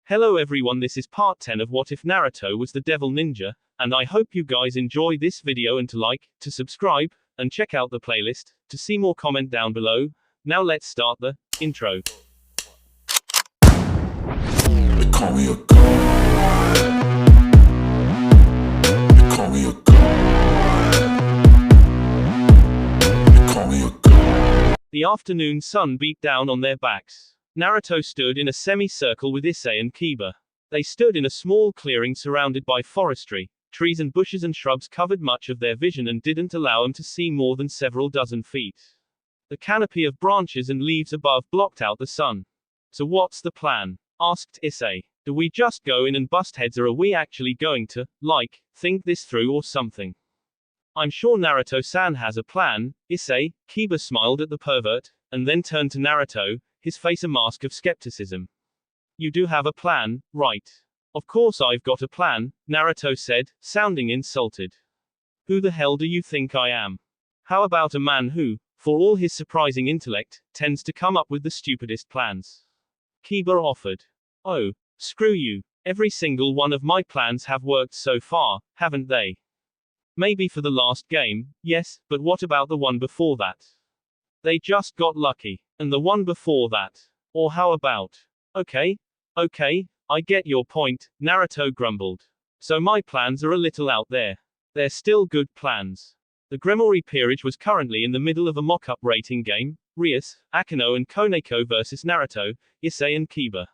Hello everyone, this is part 10 of What If Naruto Was the Devil Ninja, and I hope you guys enjoy this video and to like, to subscribe, and check out the playlist, to see more comment down below. Now let's start the intro. They call me a god. They call me a god. They call me a god. The afternoon sun beat down on their backs. Naruto stood in a semicircle with Issei and Kiba. They stood in a small clearing surrounded by forestry. Trees and bushes and shrubs covered much of their vision and didn't allow them to see more than several dozen feet. The canopy of branches and leaves above blocked out the sun. So what's the plan? Asked Issei. Do we just go in and bust heads, or are we actually going to, think this through or something? I'm sure Naruto-san has a plan, Issei. Kiba smiled at the pervert, and then turned to Naruto, his face a mask of skepticism. You do have a plan, right? Of course I've got a plan, Naruto said, sounding insulted. Who the hell do you think I am? How about a man who, for all his surprising intellect, tends to come up with the stupidest plans? Kiba offered. Oh, screw you. Every single one of my plans have worked so far, haven't they? Maybe for the last game, yes, but what about the one before that? They just got lucky. And the one before that? Or how about? Okay, I get your point, Naruto grumbled. So my plans are a little out there. They're still good plans. The Gremory Peerage was currently in the middle of a mock-up rating game, Rias, Akeno and Koneko versus Naruto, Issei and Kiba.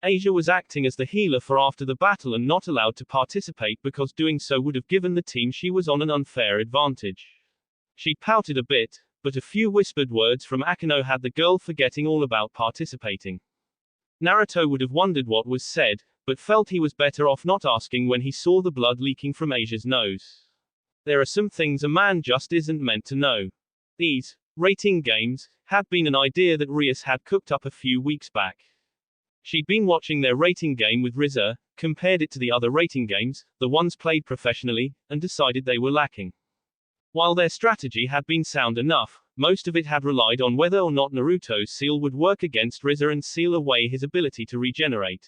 Asia was acting as the healer for after the battle and not allowed to participate because doing so would have given the team she was on an unfair advantage. She pouted a bit, but a few whispered words from Akeno had the girl forgetting all about participating. Naruto would have wondered what was said, but felt he was better off not asking when he saw the blood leaking from Asia's nose. There are some things a man just isn't meant to know. These rating games had been an idea that Rias had cooked up a few weeks back. She'd been watching their rating game with Riza, compared it to the other rating games, the ones played professionally, and decided they were lacking. While their strategy had been sound enough, most of it had relied on whether or not Naruto's seal would work against Riza and seal away his ability to regenerate.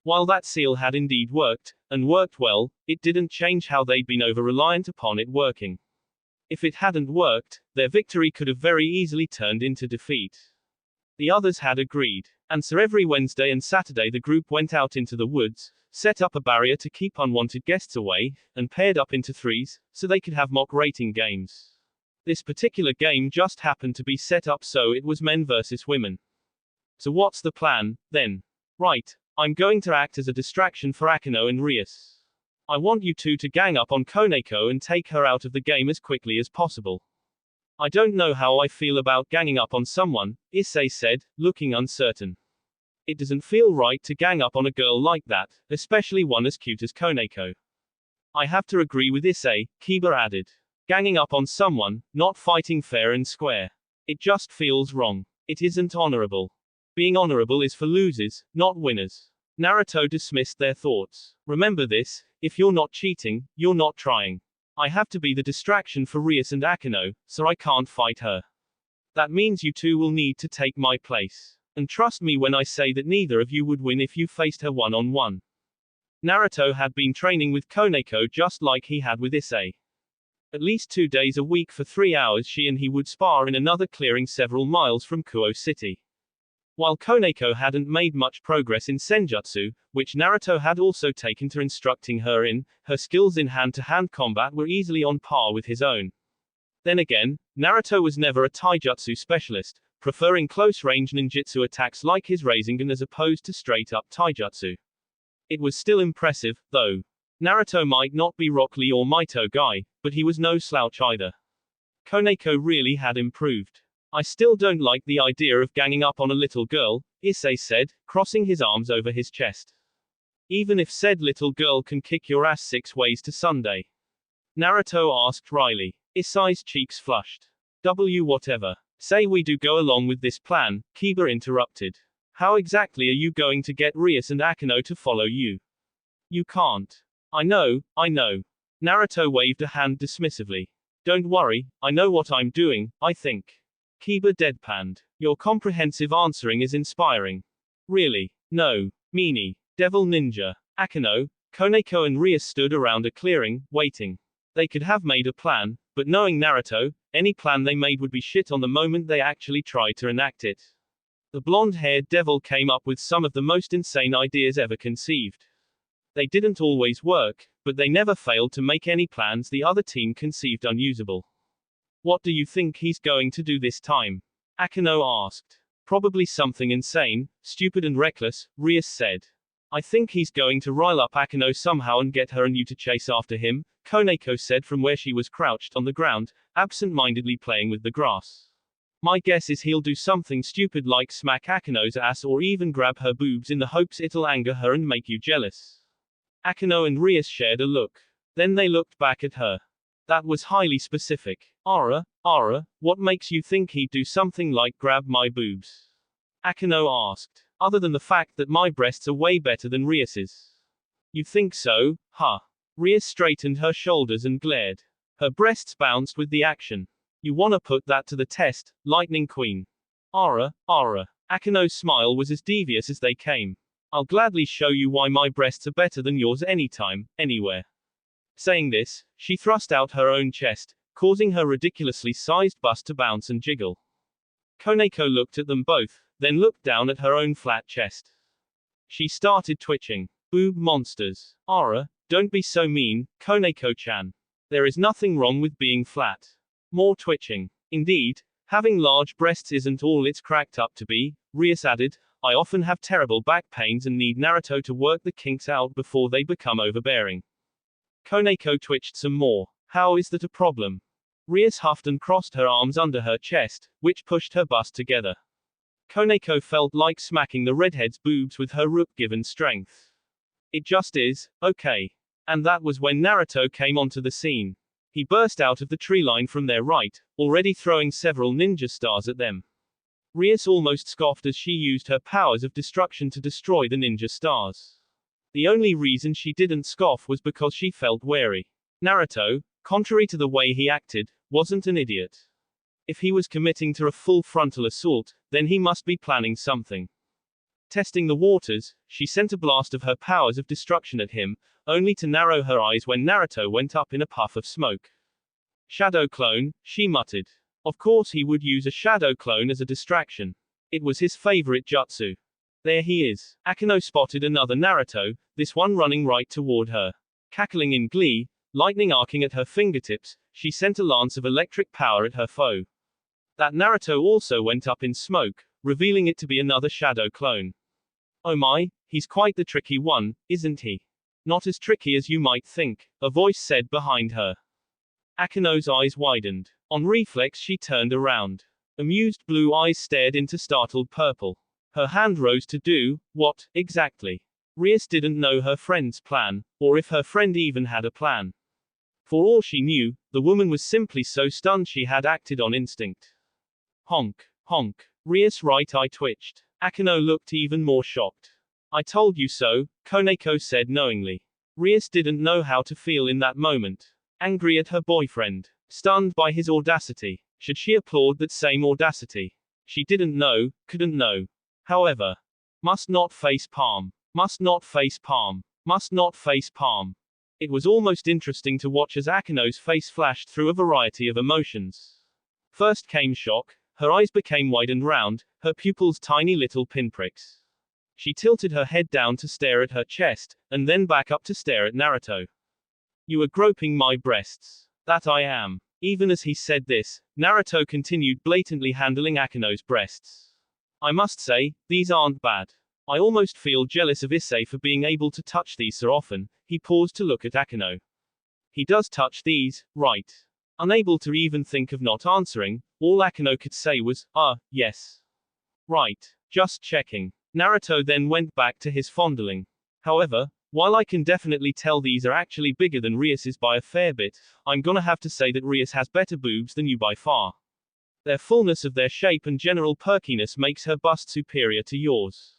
While that seal had indeed worked, and worked well, it didn't change how they'd been over-reliant upon it working. If it hadn't worked, their victory could have very easily turned into defeat. The others had agreed. And so every Wednesday and Saturday the group went out into the woods, set up a barrier to keep unwanted guests away, and paired up into threes, so they could have mock rating games. This particular game just happened to be set up so it was men versus women. So what's the plan, then? Right, I'm going to act as a distraction for Akeno and Rias. I want you two to gang up on Koneko and take her out of the game as quickly as possible. I don't know how I feel about ganging up on someone, Issei said, looking uncertain. It doesn't feel right to gang up on a girl like that, especially one as cute as Koneko. I have to agree with Issei, Kiba added. Ganging up on someone, not fighting fair and square. It just feels wrong. It isn't honorable. Being honorable is for losers, not winners. Naruto dismissed their thoughts. Remember this, if you're not cheating, you're not trying. I have to be the distraction for Rias and Akeno, so I can't fight her. That means you two will need to take my place. And trust me when I say that neither of you would win if you faced her one-on-one. Naruto had been training with Koneko just like he had with Issei. At least 2 days a week for 3 hours she and he would spar in another clearing several miles from Kuo City. While Koneko hadn't made much progress in Senjutsu, which Naruto had also taken to instructing her in, her skills in hand-to-hand combat were easily on par with his own. Then again, Naruto was never a taijutsu specialist, preferring close-range ninjutsu attacks like his Rasengan as opposed to straight-up taijutsu. It was still impressive, though. Naruto might not be Rock Lee or Maito guy, but he was no slouch either. Koneko really had improved. I still don't like the idea of ganging up on a little girl, Issei said, crossing his arms over his chest. Even if said little girl can kick your ass 6 ways to Sunday. Naruto asked wryly. Issei's cheeks flushed. Whatever. Say we do go along with this plan, Kiba interrupted. How exactly are you going to get Rias and Akeno to follow you? You can't. I know. Naruto waved a hand dismissively. Don't worry, I know what I'm doing, I think. Kiba deadpanned. Your comprehensive answering is inspiring. Really? No. Meanie. Devil Ninja. Akino, Koneko and Rias stood around a clearing, waiting. They could have made a plan, but knowing Naruto, any plan they made would be shit on the moment they actually tried to enact it. The blonde-haired devil came up with some of the most insane ideas ever conceived. They didn't always work, but they never failed to make any plans the other team conceived unusable. What do you think he's going to do this time? Akino asked. Probably something insane, stupid and reckless, Rias said. I think he's going to rile up Akino somehow and get her and you to chase after him, Koneko said from where she was crouched on the ground, absent-mindedly playing with the grass. My guess is he'll do something stupid like smack Akino's ass or even grab her boobs in the hopes it'll anger her and make you jealous. Akino and Rias shared a look. Then they looked back at her. That was highly specific. Ara, what makes you think he'd do something like grab my boobs? Akino asked. Other than the fact that my breasts are way better than Rias's. You think so, huh? Rias straightened her shoulders and glared. Her breasts bounced with the action. You wanna put that to the test, Lightning Queen? Ara. Akino's smile was as devious as they came. I'll gladly show you why my breasts are better than yours anytime, anywhere. Saying this, she thrust out her own chest, causing her ridiculously sized bust to bounce and jiggle. Koneko looked at them both, then looked down at her own flat chest. She started twitching. Boob monsters. Ara, don't be so mean, Koneko-chan. There is nothing wrong with being flat. More twitching. Indeed, having large breasts isn't all it's cracked up to be, Rias added. I often have terrible back pains and need Naruto to work the kinks out before they become overbearing. Koneko twitched some more. How is that a problem? Rias huffed and crossed her arms under her chest, which pushed her bust together. Koneko felt like smacking the redhead's boobs with her root-given strength. It just is, okay. And that was when Naruto came onto the scene. He burst out of the tree line from their right, already throwing several ninja stars at them. Rias almost scoffed as she used her powers of destruction to destroy the ninja stars. The only reason she didn't scoff was because she felt wary. Naruto, contrary to the way he acted, wasn't an idiot. If he was committing to a full frontal assault, then he must be planning something. Testing the waters, she sent a blast of her powers of destruction at him, only to narrow her eyes when Naruto went up in a puff of smoke. Shadow clone, she muttered. Of course he would use a shadow clone as a distraction. It was his favorite jutsu. There he is. Akino spotted another Naruto, this one running right toward her. Cackling in glee, lightning arcing at her fingertips, she sent a lance of electric power at her foe. That Naruto also went up in smoke, revealing it to be another shadow clone. Oh my, he's quite the tricky one, isn't he? Not as tricky as you might think, a voice said behind her. Akino's eyes widened. On reflex she turned around. Amused blue eyes stared into startled purple. Her hand rose to do, what, exactly? Rias didn't know her friend's plan, or if her friend even had a plan. For all she knew, the woman was simply so stunned she had acted on instinct. Honk. Rias' right eye twitched. Akino looked even more shocked. I told you so, Koneko said knowingly. Rias didn't know how to feel in that moment. Angry at her boyfriend. Stunned by his audacity. Should she applaud that same audacity? She didn't know, couldn't know. However. Must not face palm. Must not face palm. Must not face palm. It was almost interesting to watch as Akino's face flashed through a variety of emotions. First came shock, her eyes became wide and round, her pupils tiny little pinpricks. She tilted her head down to stare at her chest, and then back up to stare at Naruto. You are groping my breasts. That I am. Even as he said this, Naruto continued blatantly handling Akino's breasts. I must say, these aren't bad. I almost feel jealous of Issei for being able to touch these so often. He paused to look at Akino. He does touch these, right? Unable to even think of not answering, all Akino could say was, yes. Right. Just checking. Naruto then went back to his fondling. However, while I can definitely tell these are actually bigger than Rias's by a fair bit, I'm gonna have to say that Rias has better boobs than you by far. Their fullness of their shape and general perkiness makes her bust superior to yours.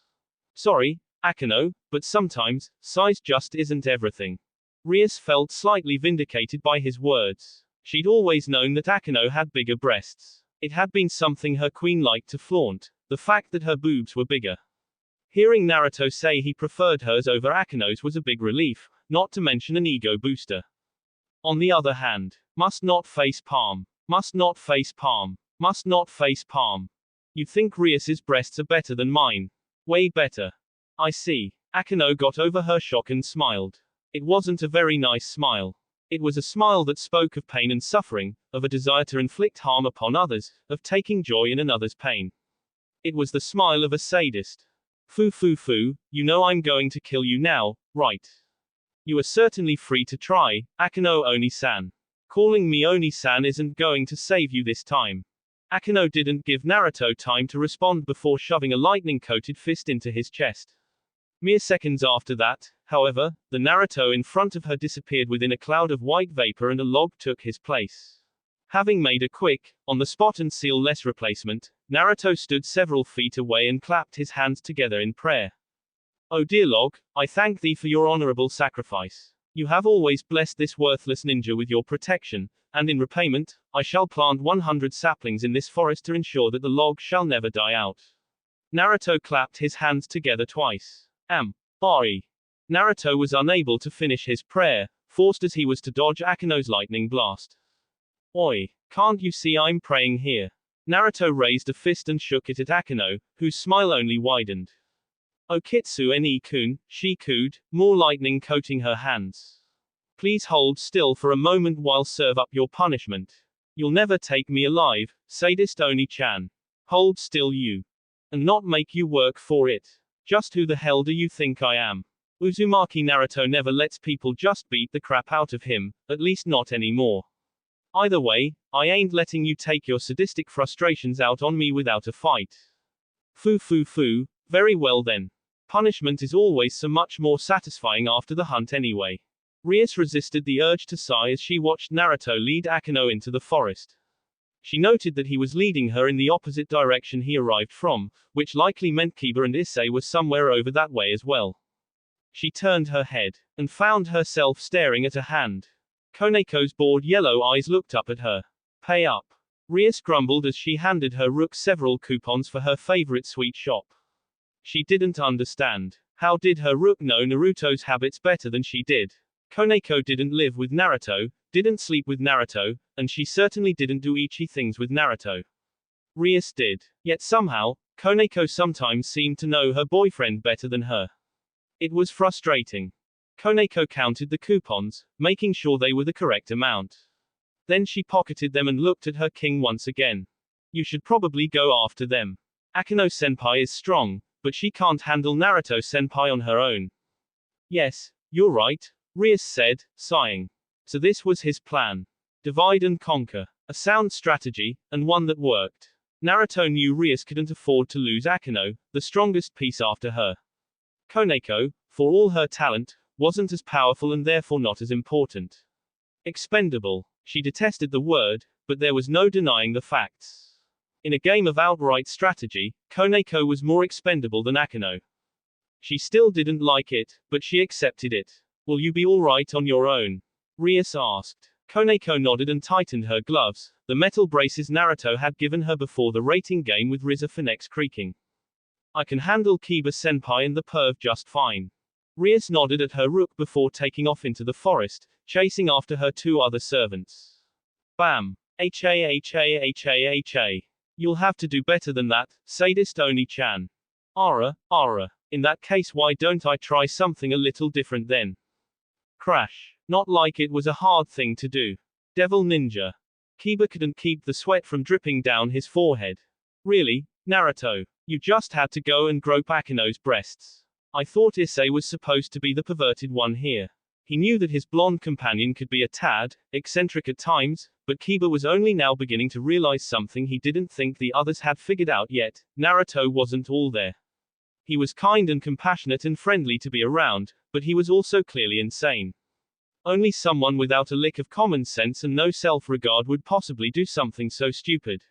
Sorry, Akino, but sometimes, size just isn't everything. Rias felt slightly vindicated by his words. She'd always known that Akino had bigger breasts. It had been something her queen liked to flaunt, the fact that her boobs were bigger. Hearing Naruto say he preferred hers over Akino's was a big relief, not to mention an ego booster. On the other hand, must not face palm. Must not face palm. Must not face palm. You think Rias's breasts are better than mine? Way better. I see. Akino got over her shock and smiled. It wasn't a very nice smile. It was a smile that spoke of pain and suffering, of a desire to inflict harm upon others, of taking joy in another's pain. It was the smile of a sadist. Foo foo foo, you know I'm going to kill you now, right? You are certainly free to try, Akino Oni-san. Calling me Oni-san isn't going to save you this time. Akino didn't give Naruto time to respond before shoving a lightning-coated fist into his chest. Mere seconds after that, however, the Naruto in front of her disappeared within a cloud of white vapor and a log took his place. Having made a quick, on-the-spot and seal-less replacement, Naruto stood several feet away and clapped his hands together in prayer. Oh dear log, I thank thee for your honorable sacrifice. You have always blessed this worthless ninja with your protection, and in repayment, I shall plant 100 saplings in this forest to ensure that the log shall never die out. Naruto clapped his hands together twice. Bari. Naruto was unable to finish his prayer, forced as he was to dodge Akino's lightning blast. Oi, can't you see I'm praying here? Naruto raised a fist and shook it at Akino, whose smile only widened. Okitsu ni-kun, she cooed, more lightning coating her hands. Please hold still for a moment while serve up your punishment. You'll never take me alive, sadist Oni-chan. Hold still you. And not make you work for it. Just who the hell do you think I am? Uzumaki Naruto never lets people just beat the crap out of him, at least not anymore. Either way, I ain't letting you take your sadistic frustrations out on me without a fight. Foo foo foo, very well then. Punishment is always so much more satisfying after the hunt anyway. Rias resisted the urge to sigh as she watched Naruto lead Akino into the forest. She noted that he was leading her in the opposite direction he arrived from, which likely meant Kiba and Issei were somewhere over that way as well. She turned her head, and found herself staring at a hand. Koneko's bored yellow eyes looked up at her. Pay up. Rias grumbled as she handed her Rook several coupons for her favorite sweet shop. She didn't understand. How did her Rook know Naruto's habits better than she did? Koneko didn't live with Naruto, didn't sleep with Naruto, and she certainly didn't do ichi things with Naruto. Rias did. Yet somehow, Koneko sometimes seemed to know her boyfriend better than her. It was frustrating. Koneko counted the coupons, making sure they were the correct amount. Then she pocketed them and looked at her king once again. You should probably go after them. Akino-senpai is strong, but she can't handle Naruto-senpai on her own. Yes, you're right, Rias said, sighing. So this was his plan. Divide and conquer. A sound strategy, and one that worked. Naruto knew Rias couldn't afford to lose Akino, the strongest piece after her. Koneko, for all her talent, wasn't as powerful and therefore not as important. Expendable. She detested the word, but there was no denying the facts. In a game of outright strategy, Koneko was more expendable than Akino. She still didn't like it, but she accepted it. Will you be alright on your own? Rias asked. Koneko nodded and tightened her gloves, the metal braces Naruto had given her before the rating game with Riza Finex creaking. I can handle Kiba-senpai and the perv just fine. Rias nodded at her Rook before taking off into the forest, chasing after her two other servants. Bam. Ha. You'll have to do better than that, sadist Oni-chan. Ara. In that case why don't I try something a little different then? Crash. Not like it was a hard thing to do. Devil Ninja. Kiba couldn't keep the sweat from dripping down his forehead. Really, Naruto? You just had to go and grope Akino's breasts. I thought Issei was supposed to be the perverted one here. He knew that his blonde companion could be a tad eccentric at times, but Kiba was only now beginning to realize something he didn't think the others had figured out yet. Naruto wasn't all there. He was kind and compassionate and friendly to be around, but he was also clearly insane. Only someone without a lick of common sense and no self-regard would possibly do something so stupid.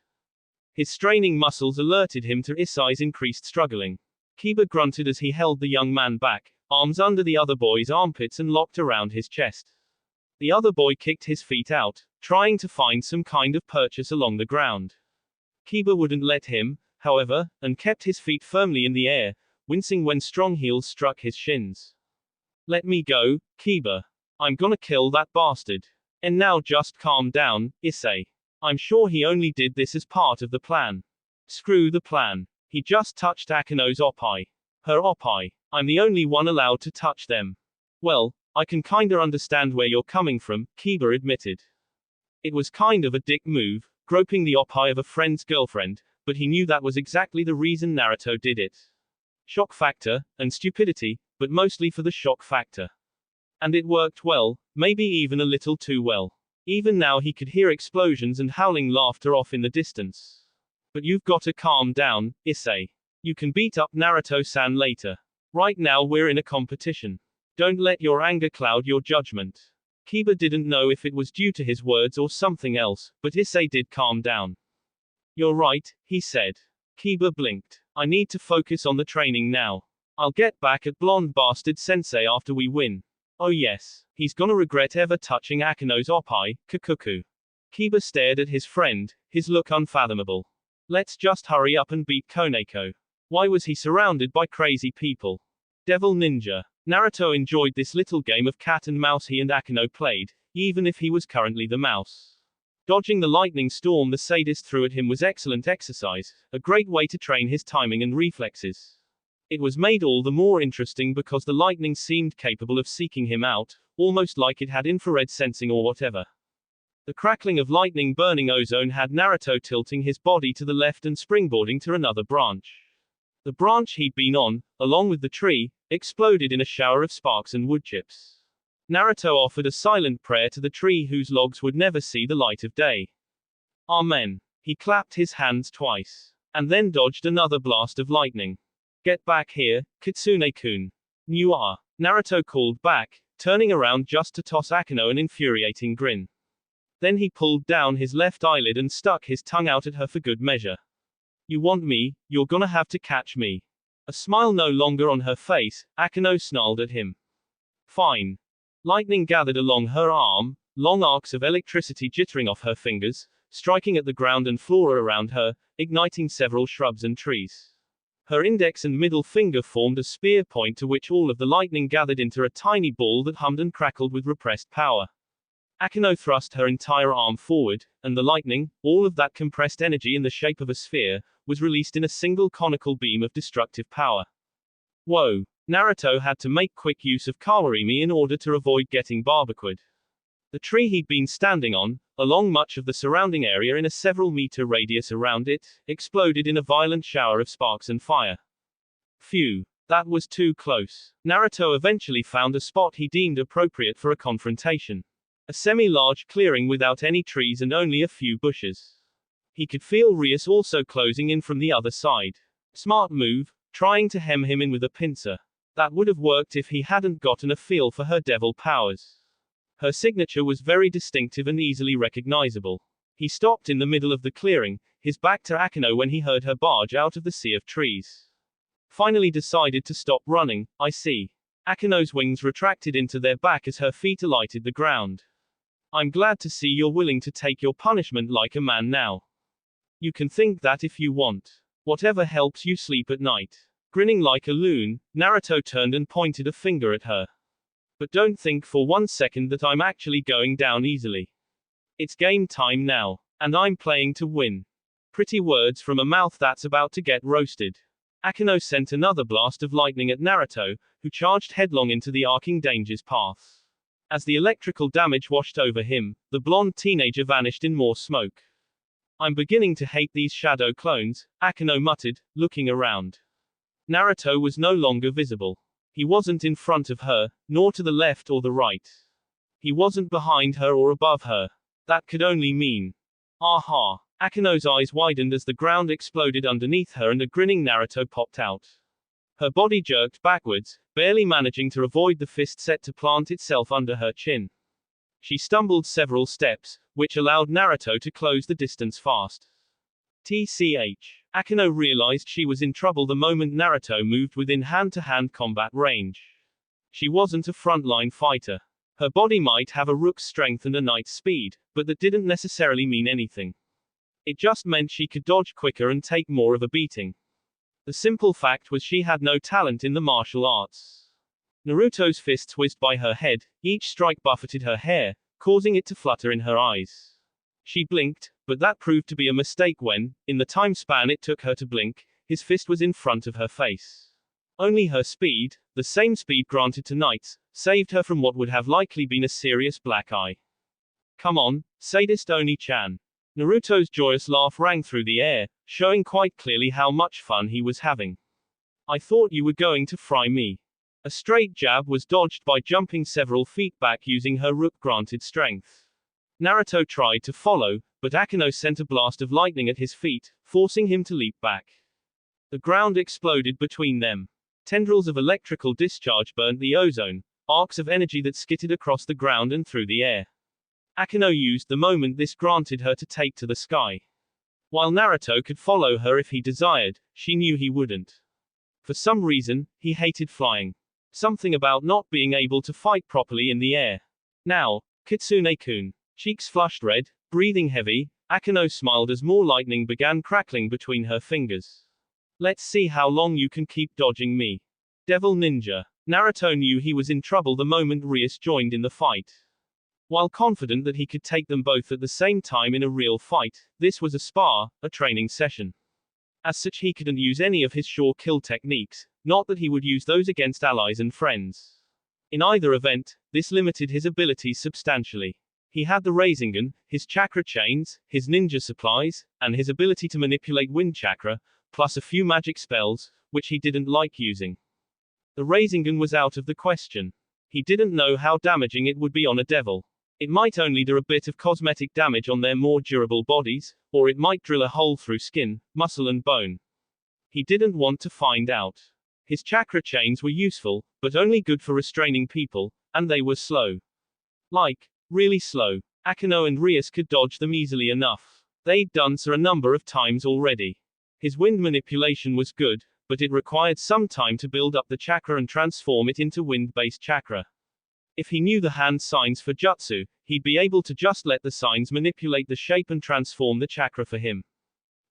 His straining muscles alerted him to Issei's increased struggling. Kiba grunted as he held the young man back, arms under the other boy's armpits and locked around his chest. The other boy kicked his feet out, trying to find some kind of purchase along the ground. Kiba wouldn't let him, however, and kept his feet firmly in the air, wincing when strong heels struck his shins. Let me go, Kiba. I'm gonna kill that bastard. And now just calm down, Issei. I'm sure he only did this as part of the plan. Screw the plan. He just touched Akino's oppai. Her oppai. I'm the only one allowed to touch them. Well, I can kinda understand where you're coming from, Kiba admitted. It was kind of a dick move, groping the oppai of a friend's girlfriend, but he knew that was exactly the reason Naruto did it. Shock factor, and stupidity, but mostly for the shock factor. And it worked well, maybe even a little too well. Even now he could hear explosions and howling laughter off in the distance. But you've gotta calm down, Issei. You can beat up Naruto-san later. Right now we're in a competition. Don't let your anger cloud your judgment. Kiba didn't know if it was due to his words or something else, but Issei did calm down. You're right, he said. Kiba blinked. I need to focus on the training now. I'll get back at blonde bastard sensei after we win. Oh yes, he's gonna regret ever touching Akino's oppai, Kakuku. Kiba stared at his friend, his look unfathomable. Let's just hurry up and beat Koneko. Why was he surrounded by crazy people? Devil Ninja. Naruto enjoyed this little game of cat and mouse he and Akino played, even if he was currently the mouse. Dodging the lightning storm the sadist threw at him was excellent exercise, a great way to train his timing and reflexes. It was made all the more interesting because the lightning seemed capable of seeking him out, almost like it had infrared sensing or whatever. The crackling of lightning burning ozone had Naruto tilting his body to the left and springboarding to another branch. The branch he'd been on, along with the tree, exploded in a shower of sparks and wood chips. Naruto offered a silent prayer to the tree whose logs would never see the light of day. Amen. He clapped his hands twice, and then dodged another blast of lightning. Get back here, Kitsune-kun. You are. Naruto called back, turning around just to toss Akino an infuriating grin. Then he pulled down his left eyelid and stuck his tongue out at her for good measure. You want me, you're gonna have to catch me. A smile no longer on her face, Akino snarled at him. Fine. Lightning gathered along her arm, long arcs of electricity jittering off her fingers, striking at the ground and flora around her, igniting several shrubs and trees. Her index and middle finger formed a spear point to which all of the lightning gathered into a tiny ball that hummed and crackled with repressed power. Akino thrust her entire arm forward, and the lightning, all of that compressed energy in the shape of a sphere, was released in a single conical beam of destructive power. Whoa! Naruto had to make quick use of Kawarimi in order to avoid getting barbecued. The tree he'd been standing on, along much of the surrounding area in a several-meter radius around it, exploded in a violent shower of sparks and fire. Phew. That was too close. Naruto eventually found a spot he deemed appropriate for a confrontation. A semi-large clearing without any trees and only a few bushes. He could feel Rias also closing in from the other side. Smart move, trying to hem him in with a pincer. That would have worked if he hadn't gotten a feel for her devil powers. Her signature was very distinctive and easily recognizable. He stopped in the middle of the clearing, his back to Akino when he heard her barge out of the sea of trees. Finally decided to stop running, I see. Akino's wings retracted into their back as her feet alighted the ground. I'm glad to see you're willing to take your punishment like a man now. You can think that if you want. Whatever helps you sleep at night. Grinning like a loon, Naruto turned and pointed a finger at her. But don't think for 1 second that I'm actually going down easily. It's game time now. And I'm playing to win. Pretty words from a mouth that's about to get roasted. Akino sent another blast of lightning at Naruto, who charged headlong into the arcing danger's path. As the electrical damage washed over him, the blonde teenager vanished in more smoke. I'm beginning to hate these shadow clones, Akino muttered, looking around. Naruto was no longer visible. He wasn't in front of her, nor to the left or the right. He wasn't behind her or above her. That could only mean. Aha! Akino's eyes widened as the ground exploded underneath her and a grinning Naruto popped out. Her body jerked backwards, barely managing to avoid the fist set to plant itself under her chin. She stumbled several steps, which allowed Naruto to close the distance fast. TCH. Akino realized she was in trouble the moment Naruto moved within hand-to-hand combat range. She wasn't a frontline fighter. Her body might have a rook's strength and a knight's speed, but that didn't necessarily mean anything. It just meant she could dodge quicker and take more of a beating. The simple fact was she had no talent in the martial arts. Naruto's fists whizzed by her head, each strike buffeted her hair, causing it to flutter in her eyes. She blinked, but that proved to be a mistake when, in the time span it took her to blink, his fist was in front of her face. Only her speed, the same speed granted to knights, saved her from what would have likely been a serious black eye. Come on, sadist Oni-chan. Naruto's joyous laugh rang through the air, showing quite clearly how much fun he was having. I thought you were going to fry me. A straight jab was dodged by jumping several feet back using her rook-granted strength. Naruto tried to follow, but Akeno sent a blast of lightning at his feet, forcing him to leap back. The ground exploded between them. Tendrils of electrical discharge burnt the ozone, arcs of energy that skittered across the ground and through the air. Akeno used the moment this granted her to take to the sky. While Naruto could follow her if he desired, she knew he wouldn't. For some reason, he hated flying. Something about not being able to fight properly in the air. Now, Kitsune-kun. Cheeks flushed red, breathing heavy, Akeno smiled as more lightning began crackling between her fingers. Let's see how long you can keep dodging me. Devil Ninja. Naruto knew he was in trouble the moment Rias joined in the fight. While confident that he could take them both at the same time in a real fight, this was a spar, a training session. As such, he couldn't use any of his sure kill techniques, not that he would use those against allies and friends. In either event, this limited his abilities substantially. He had the Rasengan, his chakra chains, his ninja supplies, and his ability to manipulate wind chakra, plus a few magic spells, which he didn't like using. The Rasengan was out of the question. He didn't know how damaging it would be on a devil. It might only do a bit of cosmetic damage on their more durable bodies, or it might drill a hole through skin, muscle and bone. He didn't want to find out. His chakra chains were useful, but only good for restraining people, and they were slow. Like, really slow. Akeno and Rias could dodge them easily enough. They'd done so a number of times already. His wind manipulation was good, but it required some time to build up the chakra and transform it into wind-based chakra. If he knew the hand signs for jutsu, he'd be able to just let the signs manipulate the shape and transform the chakra for him.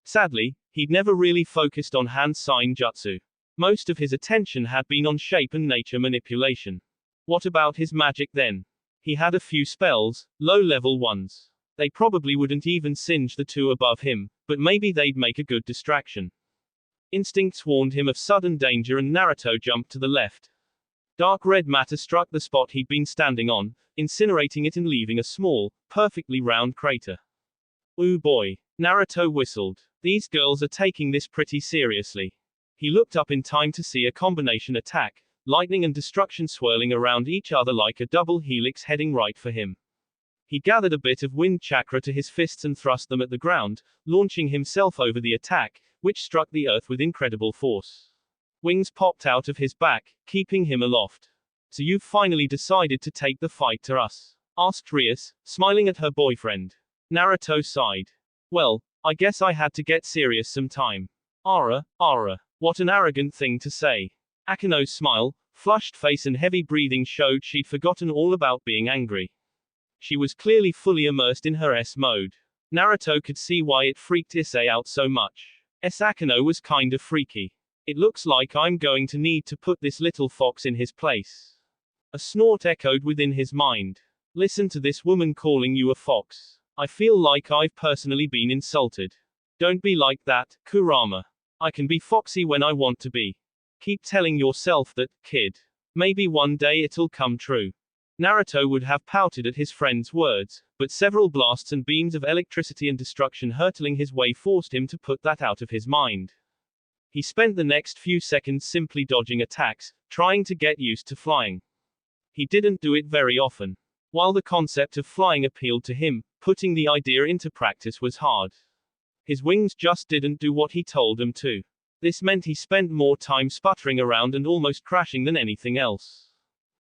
Sadly, he'd never really focused on hand sign jutsu. Most of his attention had been on shape and nature manipulation. What about his magic then? He had a few spells, low-level ones. They probably wouldn't even singe the two above him, but maybe they'd make a good distraction. Instincts warned him of sudden danger and Naruto jumped to the left. Dark red matter struck the spot he'd been standing on, incinerating it and leaving a small, perfectly round crater. Ooh boy. Naruto whistled. These girls are taking this pretty seriously. He looked up in time to see a combination attack, lightning and destruction swirling around each other like a double helix heading right for him. He gathered a bit of wind chakra to his fists and thrust them at the ground, launching himself over the attack, which struck the earth with incredible force. Wings popped out of his back, keeping him aloft. So you've finally decided to take the fight to us? Asked Rias, smiling at her boyfriend. Naruto sighed. Well, I guess I had to get serious sometime. Ara, what an arrogant thing to say. Akeno's smile, flushed face and heavy breathing showed she'd forgotten all about being angry. She was clearly fully immersed in her S mode. Naruto could see why it freaked Issei out so much. Akeno was kinda freaky. It looks like I'm going to need to put this little fox in his place. A snort echoed within his mind. Listen to this woman calling you a fox. I feel like I've personally been insulted. Don't be like that, Kurama. I can be foxy when I want to be. Keep telling yourself that, kid. Maybe one day it'll come true. Naruto would have pouted at his friend's words, but several blasts and beams of electricity and destruction hurtling his way forced him to put that out of his mind. He spent the next few seconds simply dodging attacks, trying to get used to flying. He didn't do it very often. While the concept of flying appealed to him, putting the idea into practice was hard. His wings just didn't do what he told them to. This meant he spent more time sputtering around and almost crashing than anything else.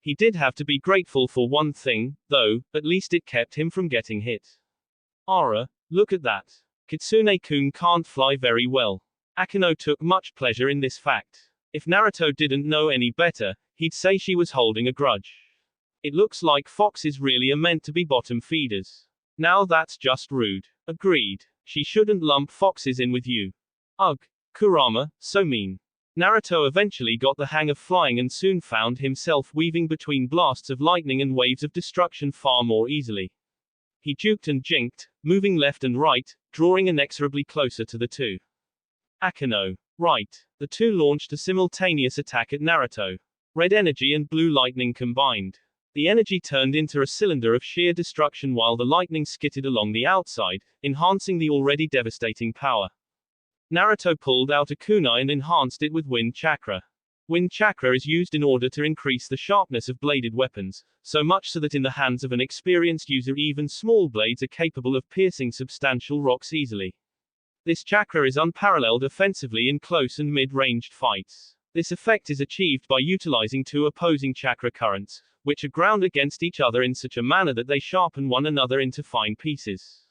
He did have to be grateful for one thing, though, at least it kept him from getting hit. Ara, look at that. Kitsune-kun can't fly very well. Akeno took much pleasure in this fact. If Naruto didn't know any better, he'd say she was holding a grudge. It looks like foxes really are meant to be bottom feeders. Now that's just rude. Agreed. She shouldn't lump foxes in with you. Ugh. Kurama, so mean. Naruto eventually got the hang of flying and soon found himself weaving between blasts of lightning and waves of destruction far more easily. He juked and jinked, moving left and right, drawing inexorably closer to the two. Akeno. Right. The two launched a simultaneous attack at Naruto. Red energy and blue lightning combined. The energy turned into a cylinder of sheer destruction while the lightning skittered along the outside, enhancing the already devastating power. Naruto pulled out a kunai and enhanced it with wind chakra. Wind chakra is used in order to increase the sharpness of bladed weapons, so much so that in the hands of an experienced user even small blades are capable of piercing substantial rocks easily. This chakra is unparalleled offensively in close and mid-ranged fights. This effect is achieved by utilizing two opposing chakra currents, which are ground against each other in such a manner that they sharpen one another into fine pieces.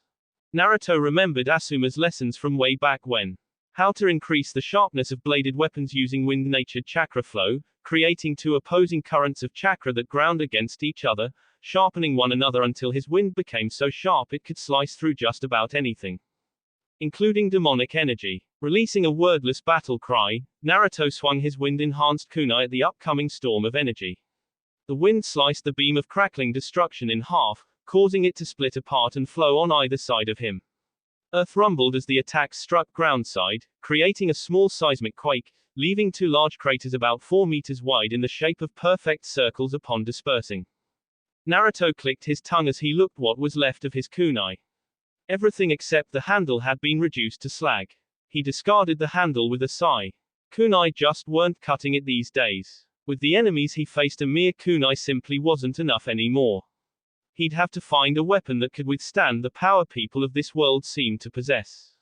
Naruto remembered Asuma's lessons from way back when. How to increase the sharpness of bladed weapons using wind-natured chakra flow, creating two opposing currents of chakra that ground against each other, sharpening one another until his wind became so sharp it could slice through just about anything, including demonic energy. Releasing a wordless battle cry, Naruto swung his wind-enhanced kunai at the upcoming storm of energy. The wind sliced the beam of crackling destruction in half, causing it to split apart and flow on either side of him. Earth rumbled as the attacks struck groundside, creating a small seismic quake, leaving two large craters about 4 meters wide in the shape of perfect circles upon dispersing. Naruto clicked his tongue as he looked what was left of his kunai. Everything except the handle had been reduced to slag. He discarded the handle with a sigh. Kunai just weren't cutting it these days. With the enemies he faced, a mere kunai simply wasn't enough anymore. He'd have to find a weapon that could withstand the power people of this world seemed to possess.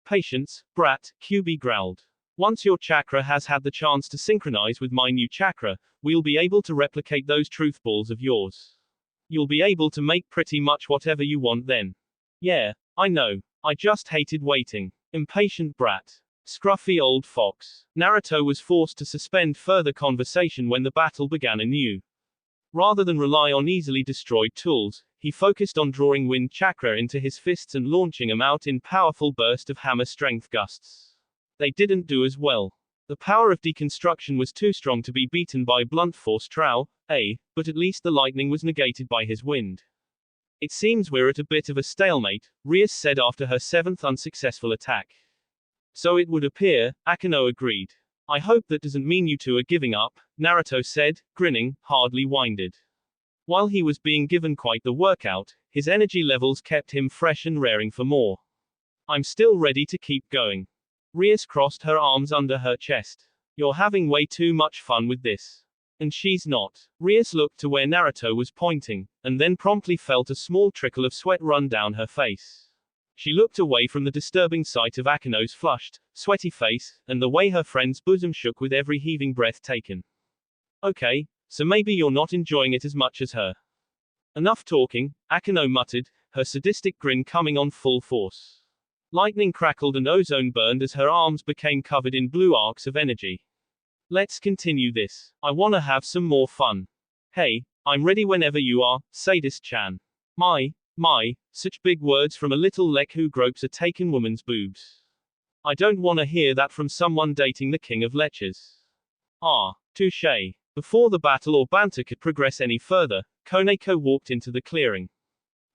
Patience, brat, Kyuubi growled. Once your chakra has had the chance to synchronize with my new chakra, we'll be able to replicate those truth balls of yours. You'll be able to make pretty much whatever you want then. Yeah, I know. I just hated waiting. Impatient brat. Scruffy old fox. Naruto was forced to suspend further conversation when the battle began anew. Rather than rely on easily destroyed tools, he focused on drawing wind chakra into his fists and launching them out in powerful burst of hammer strength gusts. They didn't do as well. The power of deconstruction was too strong to be beaten by blunt force trowel, but at least the lightning was negated by his wind. It seems we're at a bit of a stalemate, Rias said after her 7th unsuccessful attack. So it would appear, Akeno agreed. I hope that doesn't mean you two are giving up, Naruto said, grinning, hardly winded. While he was being given quite the workout, his energy levels kept him fresh and raring for more. I'm still ready to keep going. Rias crossed her arms under her chest. You're having way too much fun with this. And she's not. Rias looked to where Naruto was pointing, and then promptly felt a small trickle of sweat run down her face. She looked away from the disturbing sight of Akeno's flushed, sweaty face, and the way her friend's bosom shook with every heaving breath taken. Okay, so maybe you're not enjoying it as much as her. Enough talking, Akeno muttered, her sadistic grin coming on full force. Lightning crackled and ozone burned as her arms became covered in blue arcs of energy. Let's continue this. I wanna have some more fun. Hey, I'm ready whenever you are, Sadist-chan. My, such big words from a little lek who gropes a taken woman's boobs. I don't wanna hear that from someone dating the king of lechers. Ah, touché. Before the battle or banter could progress any further, Koneko walked into the clearing.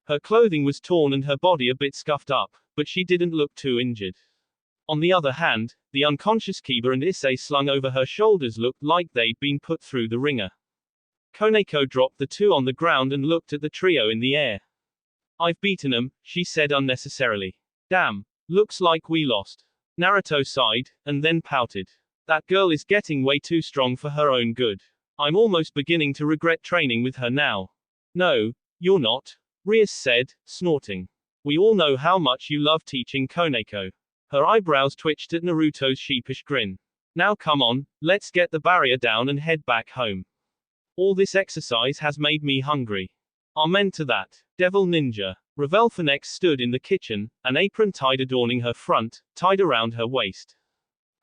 Her clothing was torn and her body a bit scuffed up, but she didn't look too injured. On the other hand, the unconscious Kiba and Issei slung over her shoulders looked like they'd been put through the ringer. Koneko dropped the two on the ground and looked at the trio in the air. I've beaten them, she said unnecessarily. Damn, looks like we lost. Naruto sighed, and then pouted. That girl is getting way too strong for her own good. I'm almost beginning to regret training with her now. No, you're not, Rias said, snorting. We all know how much you love teaching Koneko. Her eyebrows twitched at Naruto's sheepish grin. Now come on, let's get the barrier down and head back home. All this exercise has made me hungry. Amen to that. Devil Ninja. Revelphanex stood in the kitchen, an apron tied adorning her front, tied around her waist.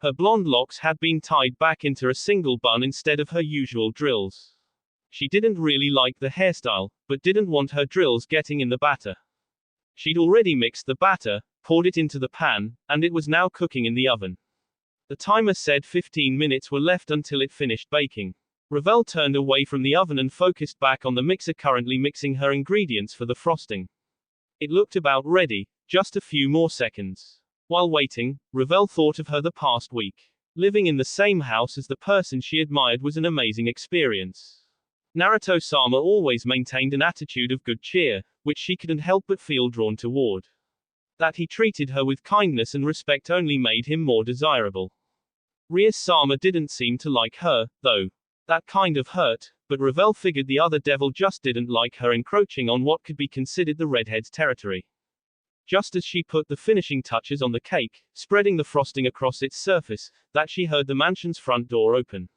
Her blonde locks had been tied back into a single bun instead of her usual drills. She didn't really like the hairstyle, but didn't want her drills getting in the batter. She'd already mixed the batter, poured it into the pan, and it was now cooking in the oven. The timer said 15 minutes were left until it finished baking. Ravel turned away from the oven and focused back on the mixer currently mixing her ingredients for the frosting. It looked about ready, just a few more seconds. While waiting, Ravel thought of her the past week. Living in the same house as the person she admired was an amazing experience. Naruto-sama always maintained an attitude of good cheer, which she couldn't help but feel drawn toward. That he treated her with kindness and respect only made him more desirable. Rias-sama didn't seem to like her, though. That kind of hurt, but Ravel figured the other devil just didn't like her encroaching on what could be considered the redhead's territory. Just as she put the finishing touches on the cake, spreading the frosting across its surface, that she heard the mansion's front door open.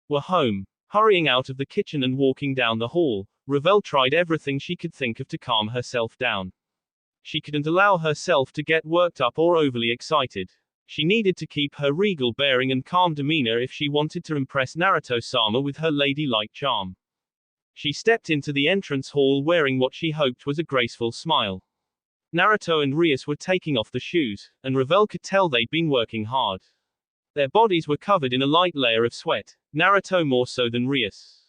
We're home. Hurrying out of the kitchen and walking down the hall, Ravel tried everything she could think of to calm herself down. She couldn't allow herself to get worked up or overly excited. She needed to keep her regal bearing and calm demeanor if she wanted to impress Naruto-sama with her ladylike charm. She stepped into the entrance hall wearing what she hoped was a graceful smile. Naruto and Rias were taking off the shoes, and Ravel could tell they'd been working hard. Their bodies were covered in a light layer of sweat, Naruto more so than Rias.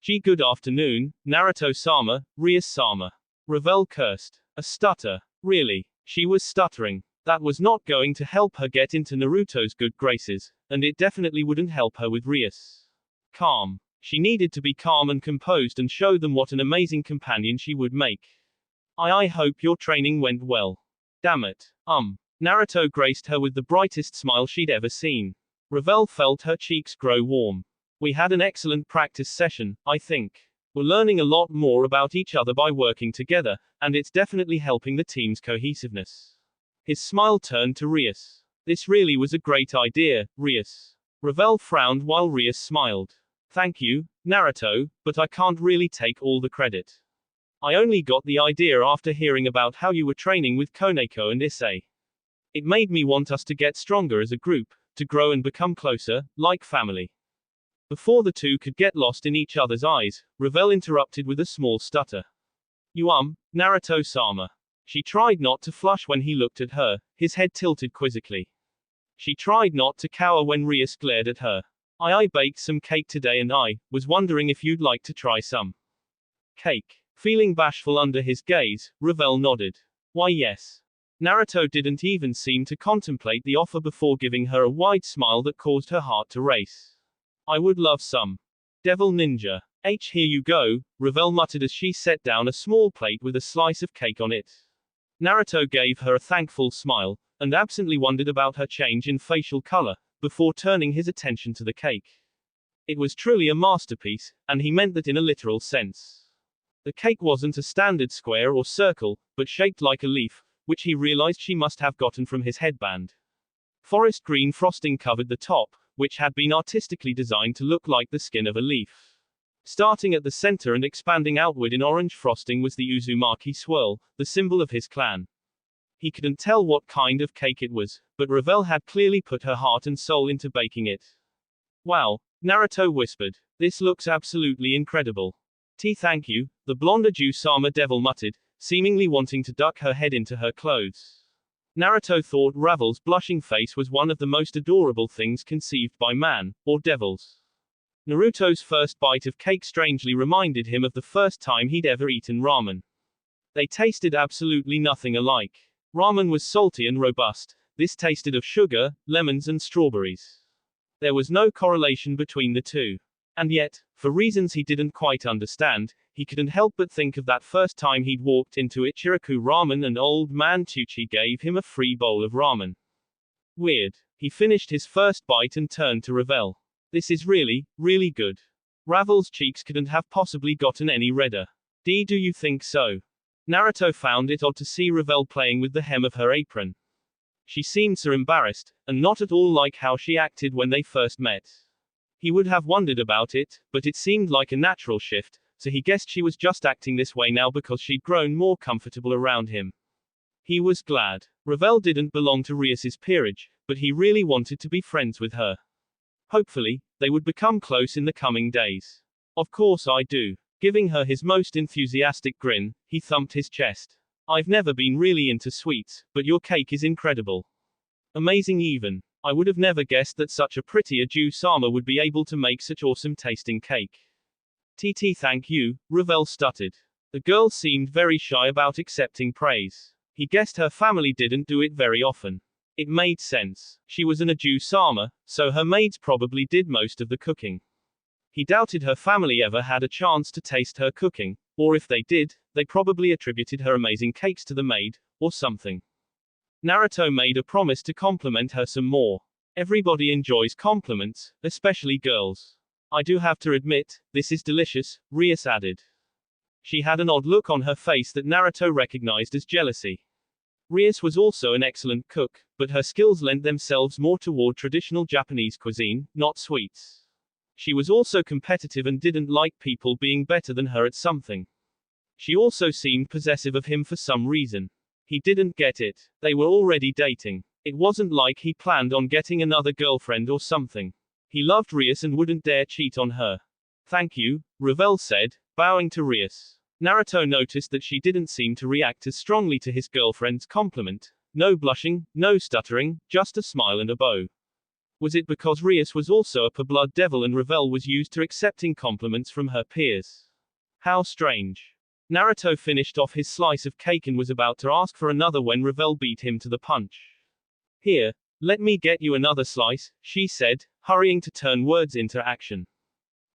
Gee, good afternoon, Naruto-sama, Rias-sama. Ravel cursed. A stutter. Really. She was stuttering. That was not going to help her get into Naruto's good graces, and it definitely wouldn't help her with Rias. Calm. She needed to be calm and composed and show them what an amazing companion she would make. I hope your training went well. Damn it. Naruto graced her with the brightest smile she'd ever seen. Ravel felt her cheeks grow warm. We had an excellent practice session, I think. We're learning a lot more about each other by working together, and it's definitely helping the team's cohesiveness. His smile turned to Rias. This really was a great idea, Rias. Ravel frowned while Rias smiled. Thank you, Naruto, but I can't really take all the credit. I only got the idea after hearing about how you were training with Koneko and Issei. It made me want us to get stronger as a group, to grow and become closer, like family. Before the two could get lost in each other's eyes, Ravel interrupted with a small stutter. You Naruto-sama. She tried not to flush when he looked at her, his head tilted quizzically. She tried not to cower when Rias glared at her. I baked some cake today and I was wondering if you'd like to try some. Cake. Feeling bashful under his gaze, Ravel nodded. Why yes. Naruto didn't even seem to contemplate the offer before giving her a wide smile that caused her heart to race. I would love some. Devil Ninja. Here you go, Ravel muttered as she set down a small plate with a slice of cake on it. Naruto gave her a thankful smile, and absently wondered about her change in facial color, before turning his attention to the cake. It was truly a masterpiece, and he meant that in a literal sense. The cake wasn't a standard square or circle, but shaped like a leaf, which he realized she must have gotten from his headband. Forest green frosting covered the top, which had been artistically designed to look like the skin of a leaf. Starting at the center and expanding outward in orange frosting was the Uzumaki swirl, the symbol of his clan. He couldn't tell what kind of cake it was, but Ravel had clearly put her heart and soul into baking it. Wow, Naruto whispered. This looks absolutely incredible. Thank you, the blonde Sama devil muttered, seemingly wanting to duck her head into her clothes. Naruto thought Ravel's blushing face was one of the most adorable things conceived by man, or devils. Naruto's first bite of cake strangely reminded him of the first time he'd ever eaten ramen. They tasted absolutely nothing alike. Ramen was salty and robust, this tasted of sugar, lemons and strawberries. There was no correlation between the two. And yet, for reasons he didn't quite understand, he couldn't help but think of that first time he'd walked into Ichiraku Ramen and old man Tucci gave him a free bowl of ramen. Weird. He finished his first bite and turned to Ravel. This is really, really good. Ravel's cheeks couldn't have possibly gotten any redder. Do you think so? Naruto found it odd to see Ravel playing with the hem of her apron. She seemed so embarrassed, and not at all like how she acted when they first met. He would have wondered about it, but it seemed like a natural shift, so he guessed she was just acting this way now because she'd grown more comfortable around him. He was glad. Ravel didn't belong to Rias's peerage, but he really wanted to be friends with her. Hopefully, they would become close in the coming days. Of course I do. Giving her his most enthusiastic grin, he thumped his chest. I've never been really into sweets, but your cake is incredible. Amazing even. I would have never guessed that such a pretty Aju-sama would be able to make such awesome tasting cake. TT, thank you, Ravel stuttered. The girl seemed very shy about accepting praise. He guessed her family didn't do it very often. It made sense. She was an Aju-sama, so her maids probably did most of the cooking. He doubted her family ever had a chance to taste her cooking, or if they did, they probably attributed her amazing cakes to the maid, or something. Naruto made a promise to compliment her some more. Everybody enjoys compliments, especially girls. I do have to admit, this is delicious, Rias added. She had an odd look on her face that Naruto recognized as jealousy. Rias was also an excellent cook, but her skills lent themselves more toward traditional Japanese cuisine, not sweets. She was also competitive and didn't like people being better than her at something. She also seemed possessive of him for some reason. He didn't get it. They were already dating. It wasn't like he planned on getting another girlfriend or something. He loved Rias and wouldn't dare cheat on her. Thank you, Ravel said, bowing to Rias. Naruto noticed that she didn't seem to react as strongly to his girlfriend's compliment. No blushing, no stuttering, just a smile and a bow. Was it because Rias was also a blood devil and Ravel was used to accepting compliments from her peers? How strange. Naruto finished off his slice of cake and was about to ask for another when Ravel beat him to the punch. Here, let me get you another slice, she said, hurrying to turn words into action.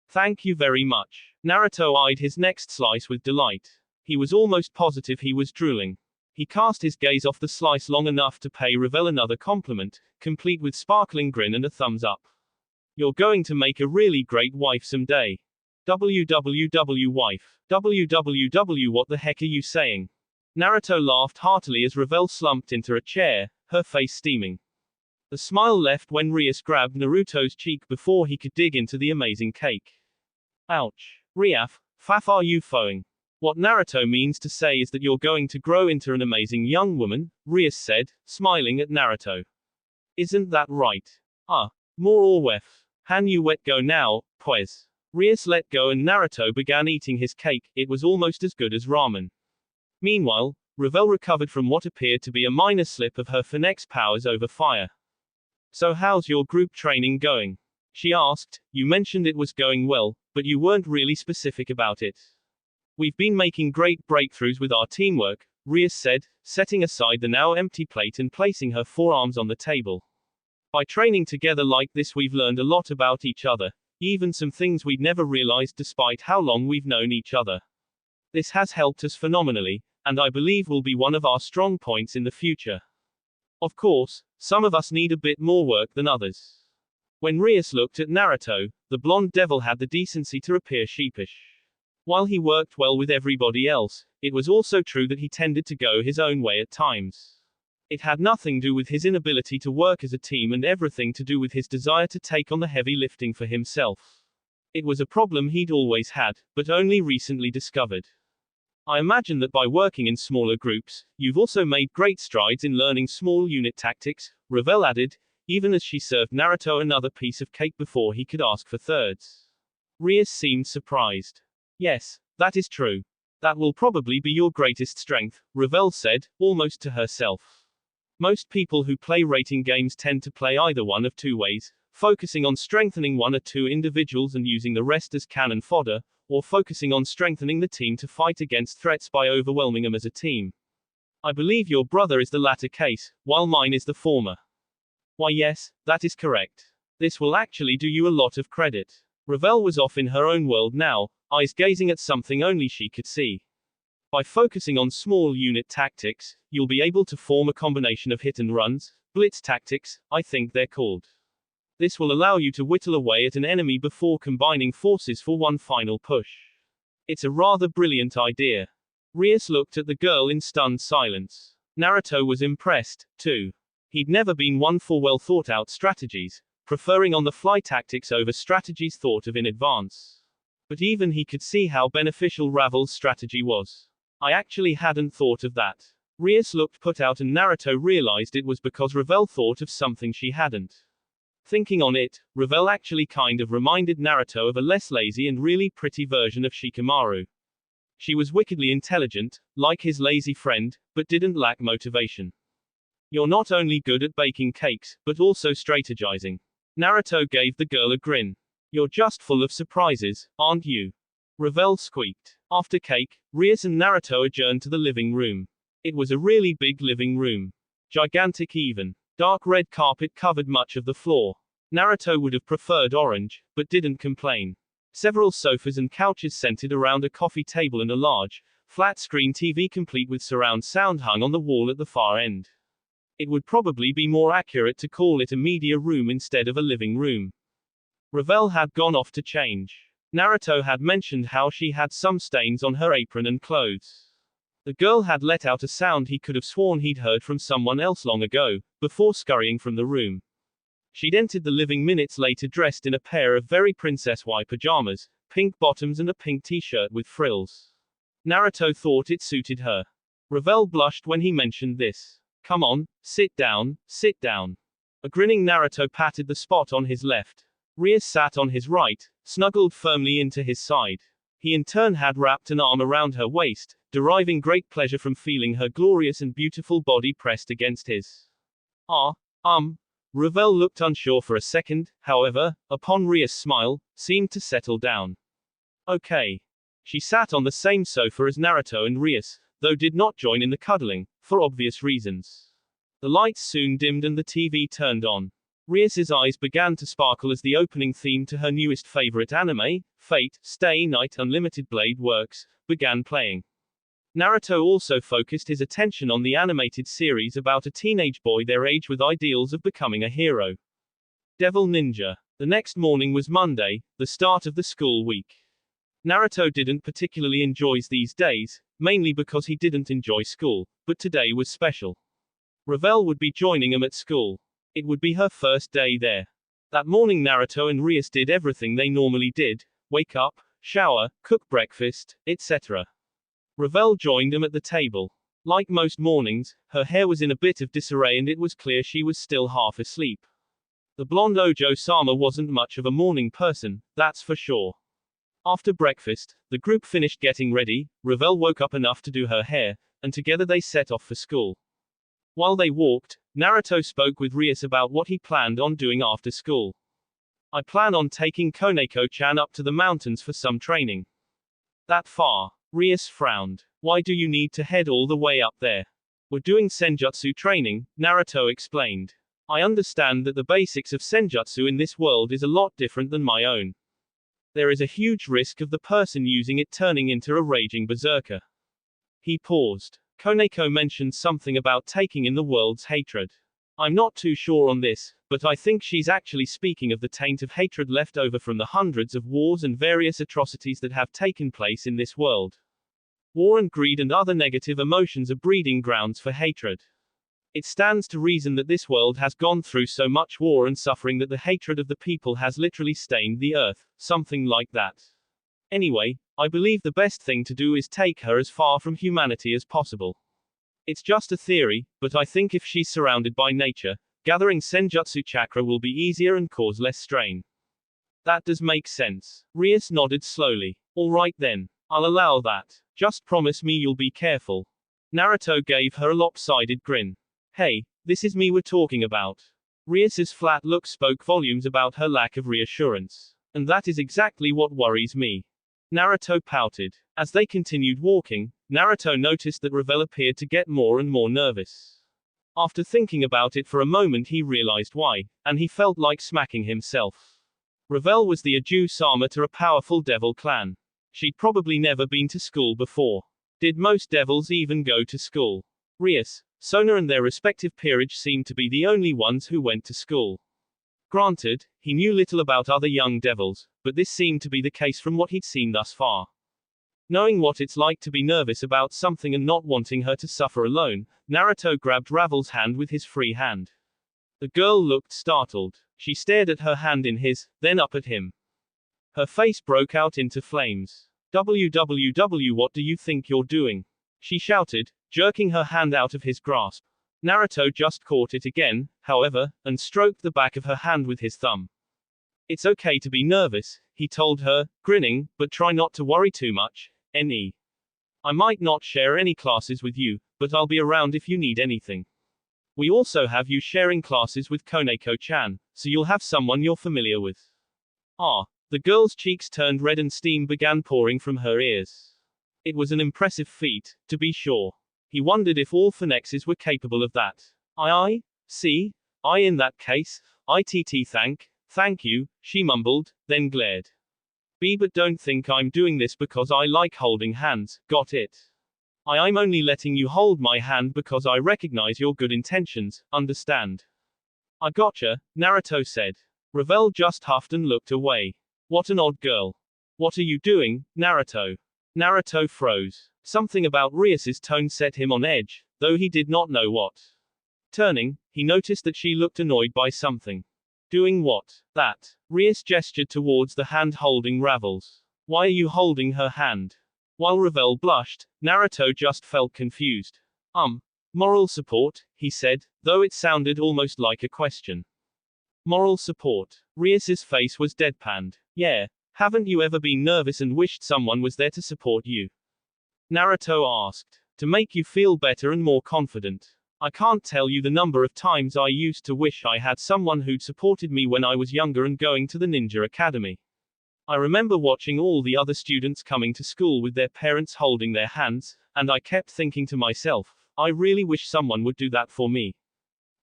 Thank you very much. Naruto eyed his next slice with delight. He was almost positive he was drooling. He cast his gaze off the slice long enough to pay Ravel another compliment, complete with sparkling grin and a thumbs up. You're going to make a really great wife someday. WWW wife. WWW what the heck are you saying? Naruto laughed heartily as Ravel slumped into a chair, her face steaming. The smile left when Rias grabbed Naruto's cheek before he could dig into the amazing cake. Ouch. Riaf, faff are you foing? What Naruto means to say is that you're going to grow into an amazing young woman, Rias said, smiling at Naruto. Isn't that right? More or wef. Han you wet go now, pues. Rias let go and Naruto began eating his cake. It was almost as good as ramen. Meanwhile, Ravel recovered from what appeared to be a minor slip of her Phoenix powers over fire. So how's your group training going? She asked. You mentioned it was going well, but you weren't really specific about it. We've been making great breakthroughs with our teamwork, Rias said, setting aside the now empty plate and placing her forearms on the table. By training together like this we've learned a lot about each other, even some things we'd never realized despite how long we've known each other. This has helped us phenomenally, and I believe will be one of our strong points in the future. Of course, some of us need a bit more work than others. When Rias looked at Naruto, the blonde devil had the decency to appear sheepish. While he worked well with everybody else, it was also true that he tended to go his own way at times. It had nothing to do with his inability to work as a team and everything to do with his desire to take on the heavy lifting for himself. It was a problem he'd always had, but only recently discovered. I imagine that by working in smaller groups, you've also made great strides in learning small unit tactics, Ravel added, even as she served Naruto another piece of cake before he could ask for thirds. Rias seemed surprised. Yes, that is true. That will probably be your greatest strength, Ravel said, almost to herself. Most people who play rating games tend to play either one of two ways, focusing on strengthening one or two individuals and using the rest as cannon fodder, or focusing on strengthening the team to fight against threats by overwhelming them as a team. I believe your brother is the latter case, while mine is the former. Why yes, that is correct. This will actually do you a lot of credit. Ravel was off in her own world now, eyes gazing at something only she could see. By focusing on small unit tactics, you'll be able to form a combination of hit and runs, blitz tactics, I think they're called. This will allow you to whittle away at an enemy before combining forces for one final push. It's a rather brilliant idea. Rias looked at the girl in stunned silence. Naruto was impressed, too. He'd never been one for well thought out strategies, preferring on-the-fly tactics over strategies thought of in advance. But even he could see how beneficial Ravel's strategy was. I actually hadn't thought of that. Rias looked put out and Naruto realized it was because Ravel thought of something she hadn't. Thinking on it, Ravel actually kind of reminded Naruto of a less lazy and really pretty version of Shikamaru. She was wickedly intelligent, like his lazy friend, but didn't lack motivation. You're not only good at baking cakes, but also strategizing. Naruto gave the girl a grin. You're just full of surprises, aren't you? Ravel squeaked. After cake, Rias and Naruto adjourned to the living room. It was a really big living room. Gigantic even. Dark red carpet covered much of the floor. Naruto would have preferred orange, but didn't complain. Several sofas and couches centered around a coffee table and a large, flat-screen TV complete with surround sound hung on the wall at the far end. It would probably be more accurate to call it a media room instead of a living room. Ravel had gone off to change. Naruto had mentioned how she had some stains on her apron and clothes. The girl had let out a sound he could have sworn he'd heard from someone else long ago, before scurrying from the room. She'd entered the living minutes later dressed in a pair of very princess-y pajamas, pink bottoms and a pink t-shirt with frills. Naruto thought it suited her. Ravel blushed when he mentioned this. Come on, sit down, sit down. A grinning Naruto patted the spot on his left. Rias sat on his right, snuggled firmly into his side. He in turn had wrapped an arm around her waist, deriving great pleasure from feeling her glorious and beautiful body pressed against his. Ravel looked unsure for a second, however, upon Rias' smile, seemed to settle down. Okay. She sat on the same sofa as Naruto and Rias, though did not join in the cuddling, for obvious reasons. The lights soon dimmed and the TV turned on. Rias' eyes began to sparkle as the opening theme to her newest favorite anime, Fate, Stay Night Unlimited Blade Works, began playing. Naruto also focused his attention on the animated series about a teenage boy their age with ideals of becoming a hero. Devil Ninja. The next morning was Monday, the start of the school week. Naruto didn't particularly enjoy these days, mainly because he didn't enjoy school, but today was special. Ravel would be joining him at school. It would be her first day there. That morning Naruto and Rias did everything they normally did, wake up, shower, cook breakfast, etc. Ravel joined him at the table. Like most mornings, her hair was in a bit of disarray and it was clear she was still half asleep. The blonde Ojo-sama wasn't much of a morning person, that's for sure. After breakfast, the group finished getting ready, Ravel woke up enough to do her hair, and together they set off for school. While they walked, Naruto spoke with Rias about what he planned on doing after school. I plan on taking Koneko-chan up to the mountains for some training. That far? Rias frowned. Why do you need to head all the way up there? We're doing senjutsu training, Naruto explained. I understand that the basics of senjutsu in this world is a lot different than my own. There is a huge risk of the person using it turning into a raging berserker. He paused. Koneko mentioned something about taking in the world's hatred. I'm not too sure on this, but I think she's actually speaking of the taint of hatred left over from the hundreds of wars and various atrocities that have taken place in this world. War and greed and other negative emotions are breeding grounds for hatred. It stands to reason that this world has gone through so much war and suffering that the hatred of the people has literally stained the earth, something like that. Anyway, I believe the best thing to do is take her as far from humanity as possible. It's just a theory, but I think if she's surrounded by nature, gathering senjutsu chakra will be easier and cause less strain. That does make sense. Rias nodded slowly. Alright then. I'll allow that. Just promise me you'll be careful. Naruto gave her a lopsided grin. Hey, this is me we're talking about. Rias's flat look spoke volumes about her lack of reassurance. And that is exactly what worries me. Naruto pouted. As they continued walking, Naruto noticed that Ravel appeared to get more and more nervous. After thinking about it for a moment he realized why, and he felt like smacking himself. Ravel was the Aju-sama to a powerful devil clan. She'd probably never been to school before. Did most devils even go to school? Rias, Sona and their respective peerage seemed to be the only ones who went to school. Granted, he knew little about other young devils, but this seemed to be the case from what he'd seen thus far. Knowing what it's like to be nervous about something and not wanting her to suffer alone, Naruto grabbed Ravel's hand with his free hand. The girl looked startled. She stared at her hand in his, then up at him. Her face broke out into flames. "WWW, what do you think you're doing?" she shouted, jerking her hand out of his grasp. Naruto just caught it again, however, and stroked the back of her hand with his thumb. "It's okay to be nervous," he told her, grinning, "but try not to worry too much. I might not share any classes with you, but I'll be around if you need anything." We also have you sharing classes with Koneko-chan, so you'll have someone you're familiar with. Ah. The girl's cheeks turned red and steam began pouring from her ears. It was an impressive feat, to be sure. He wondered if all phonexes were capable of that. See? In that case, thank you, she mumbled, then glared. But don't think I'm doing this because I like holding hands, got it? I'm only letting you hold my hand because I recognize your good intentions, understand? I gotcha, Naruto said. Ravel just huffed and looked away. What an odd girl. What are you doing, Naruto? Naruto froze. Something about Rias's tone set him on edge, though he did not know what. Turning, he noticed that she looked annoyed by something. Doing what? That. Rias gestured towards the hand holding Ravel's. Why are you holding her hand? While Ravel blushed, Naruto just felt confused. Moral support, he said, though it sounded almost like a question. Moral support. Rias's face was deadpanned. Yeah. Haven't you ever been nervous and wished someone was there to support you? Naruto asked. To make you feel better and more confident. I can't tell you the number of times I used to wish I had someone who'd supported me when I was younger and going to the ninja academy. I remember watching all the other students coming to school with their parents holding their hands, and I kept thinking to myself, I really wish someone would do that for me.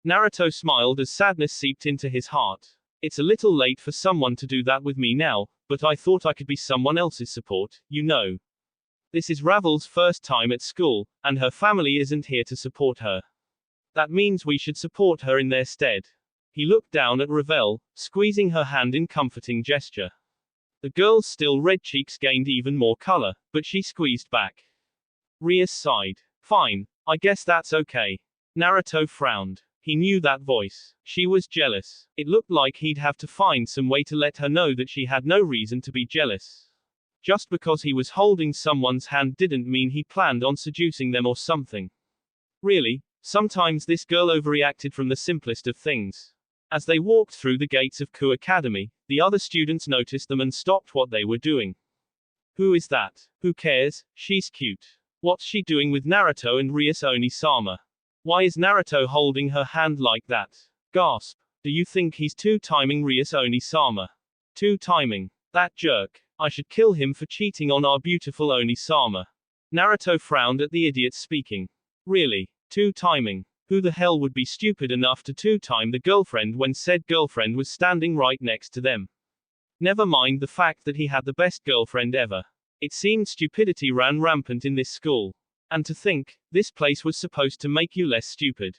Naruto smiled as sadness seeped into his heart. It's a little late for someone to do that with me now, but I thought I could be someone else's support, you know. This is Ravel's first time at school, and her family isn't here to support her. That means we should support her in their stead. He looked down at Ravel, squeezing her hand in comforting gesture. The girl's still red cheeks gained even more color, but she squeezed back. Rias sighed. Fine, I guess that's okay. Naruto frowned. He knew that voice. She was jealous. It looked like he'd have to find some way to let her know that she had no reason to be jealous. Just because he was holding someone's hand didn't mean he planned on seducing them or something. Really, sometimes this girl overreacted from the simplest of things. As they walked through the gates of Ku Academy, the other students noticed them and stopped what they were doing. Who is that? Who cares? She's cute. What's she doing with Naruto and Rias Oni-sama? Why is Naruto holding her hand like that? Gasp. Do you think he's two-timing Rias Oni-sama? Two-timing. That jerk. I should kill him for cheating on our beautiful Oni-sama. Naruto frowned at the idiot speaking. Really? Two-timing. Who the hell would be stupid enough to two-time the girlfriend when said girlfriend was standing right next to them? Never mind the fact that he had the best girlfriend ever. It seemed stupidity ran rampant in this school. And to think, this place was supposed to make you less stupid.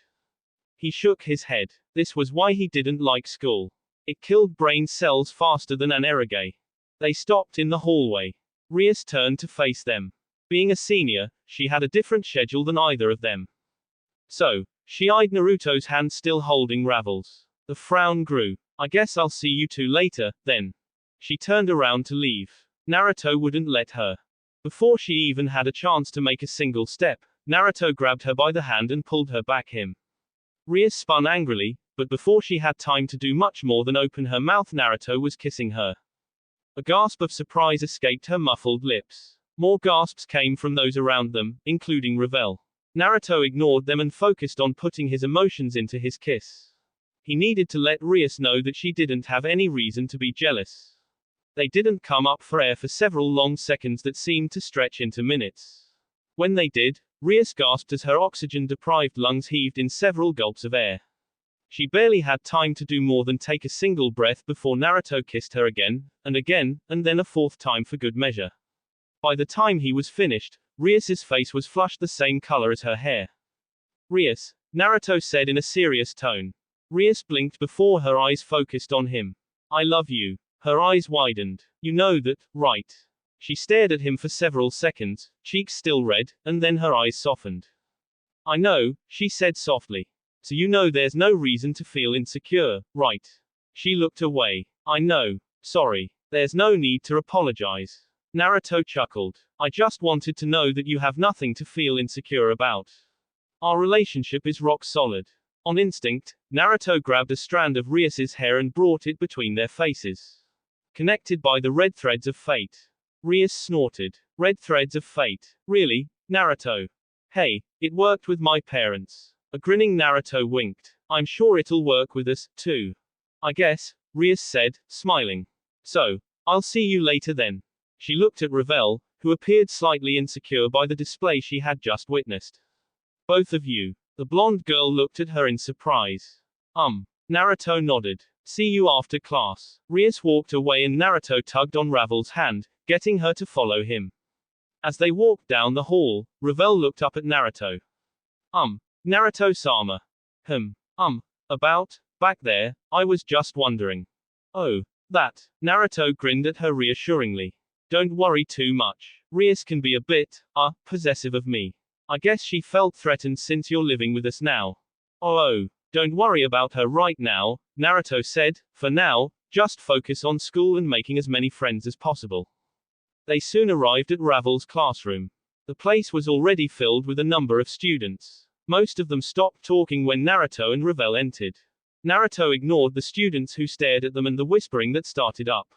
He shook his head. This was why he didn't like school. It killed brain cells faster than an erage. They stopped in the hallway. Rias turned to face them. Being a senior, she had a different schedule than either of them. So, she eyed Naruto's hand still holding Ravel's. The frown grew. I guess I'll see you two later, then. She turned around to leave. Naruto wouldn't let her. Before she even had a chance to make a single step, Naruto grabbed her by the hand and pulled her back him. Rias spun angrily, but before she had time to do much more than open her mouth, Naruto was kissing her. A gasp of surprise escaped her muffled lips. More gasps came from those around them, including Ravel. Naruto ignored them and focused on putting his emotions into his kiss. He needed to let Rias know that she didn't have any reason to be jealous. They didn't come up for air for several long seconds that seemed to stretch into minutes. When they did, Rias gasped as her oxygen-deprived lungs heaved in several gulps of air. She barely had time to do more than take a single breath before Naruto kissed her again, and then a fourth time for good measure. By the time he was finished, Rias's face was flushed the same color as her hair. Rias, Naruto said in a serious tone. Rias blinked before her eyes focused on him. I love you. Her eyes widened. You know that, right? She stared at him for several seconds, cheeks still red, and then her eyes softened. I know, she said softly. So you know there's no reason to feel insecure, right? She looked away. I know. Sorry. There's no need to apologize. Naruto chuckled. I just wanted to know that you have nothing to feel insecure about. Our relationship is rock solid. On instinct, Naruto grabbed a strand of Rias's hair and brought it between their faces. Connected by the red threads of fate. Rias snorted. Red threads of fate. Really, Naruto? Hey, it worked with my parents. A grinning Naruto winked. I'm sure it'll work with us, too. I guess, Rias said, smiling. So, I'll see you later then. She looked at Ravel, who appeared slightly insecure by the display she had just witnessed. Both of you. The blonde girl looked at her in surprise. Naruto nodded. See you after class. Rias walked away and Naruto tugged on Ravel's hand, getting her to follow him. As they walked down the hall, Ravel looked up at Naruto. Naruto-sama. About, back there, I was just wondering. Oh, that. Naruto grinned at her reassuringly. Don't worry too much. Rias can be a bit, possessive of me. I guess she felt threatened since you're living with us now. Oh, don't worry about her right now, Naruto said. For now, just focus on school and making as many friends as possible. They soon arrived at Ravel's classroom. The place was already filled with a number of students. Most of them stopped talking when Naruto and Ravel entered. Naruto ignored the students who stared at them and the whispering that started up.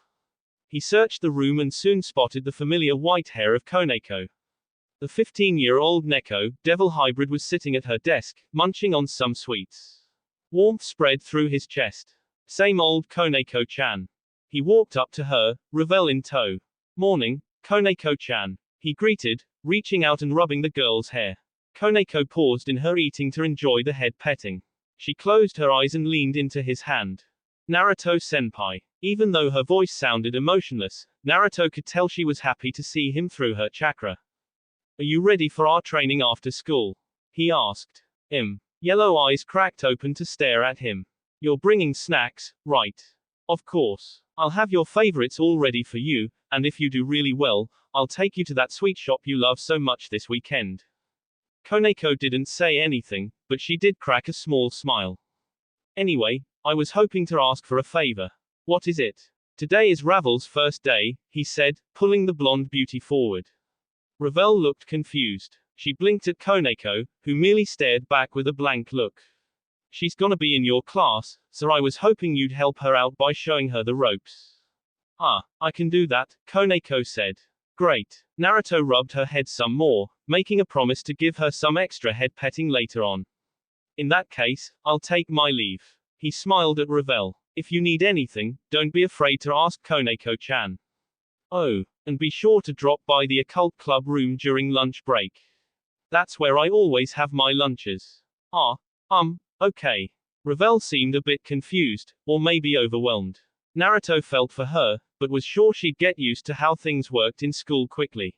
He searched the room and soon spotted the familiar white hair of Koneko. The 15-year-old Neko, devil hybrid, was sitting at her desk, munching on some sweets. Warmth spread through his chest. Same old Koneko-chan. He walked up to her, Ravel in tow. Morning, Koneko-chan. He greeted, reaching out and rubbing the girl's hair. Koneko paused in her eating to enjoy the head petting. She closed her eyes and leaned into his hand. Naruto-senpai. Even though her voice sounded emotionless, Naruto could tell she was happy to see him through her chakra. Are you ready for our training after school? He asked. Yellow eyes cracked open to stare at him. You're bringing snacks, right? Of course. I'll have your favorites all ready for you, and if you do really well, I'll take you to that sweet shop you love so much this weekend. Koneko didn't say anything, but she did crack a small smile. Anyway, I was hoping to ask for a favor. What is it? Today is Ravel's first day, he said, pulling the blonde beauty forward. Ravel looked confused. She blinked at Koneko, who merely stared back with a blank look. She's gonna be in your class, so I was hoping you'd help her out by showing her the ropes. I can do that, Koneko said. Great. Naruto rubbed her head some more, making a promise to give her some extra head petting later on. In that case, I'll take my leave. He smiled at Ravel. If you need anything, don't be afraid to ask Koneko-chan. Oh, and be sure to drop by the occult club room during lunch break. That's where I always have my lunches. Okay. Ravel seemed a bit confused, or maybe overwhelmed. Naruto felt for her, but was sure she'd get used to how things worked in school quickly.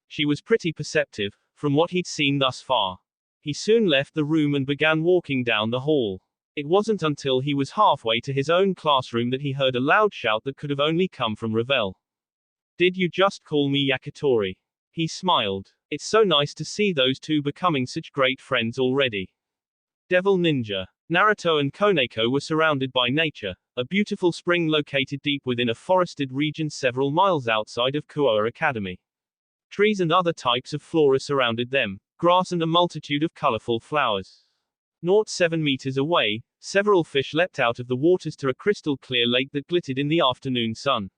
She was pretty perceptive, from what he'd seen thus far. He soon left the room and began walking down the hall. It wasn't until he was halfway to his own classroom that he heard a loud shout that could have only come from Ravel. Did you just call me Yakitori? He smiled. It's so nice to see those two becoming such great friends already. Devil Ninja. Naruto and Koneko were surrounded by nature, a beautiful spring located deep within a forested region several miles outside of Kuoa Academy. Trees and other types of flora surrounded them, grass and a multitude of colorful flowers. 7 meters away, several fish leapt out of the waters to a crystal clear lake that glittered in the afternoon sun.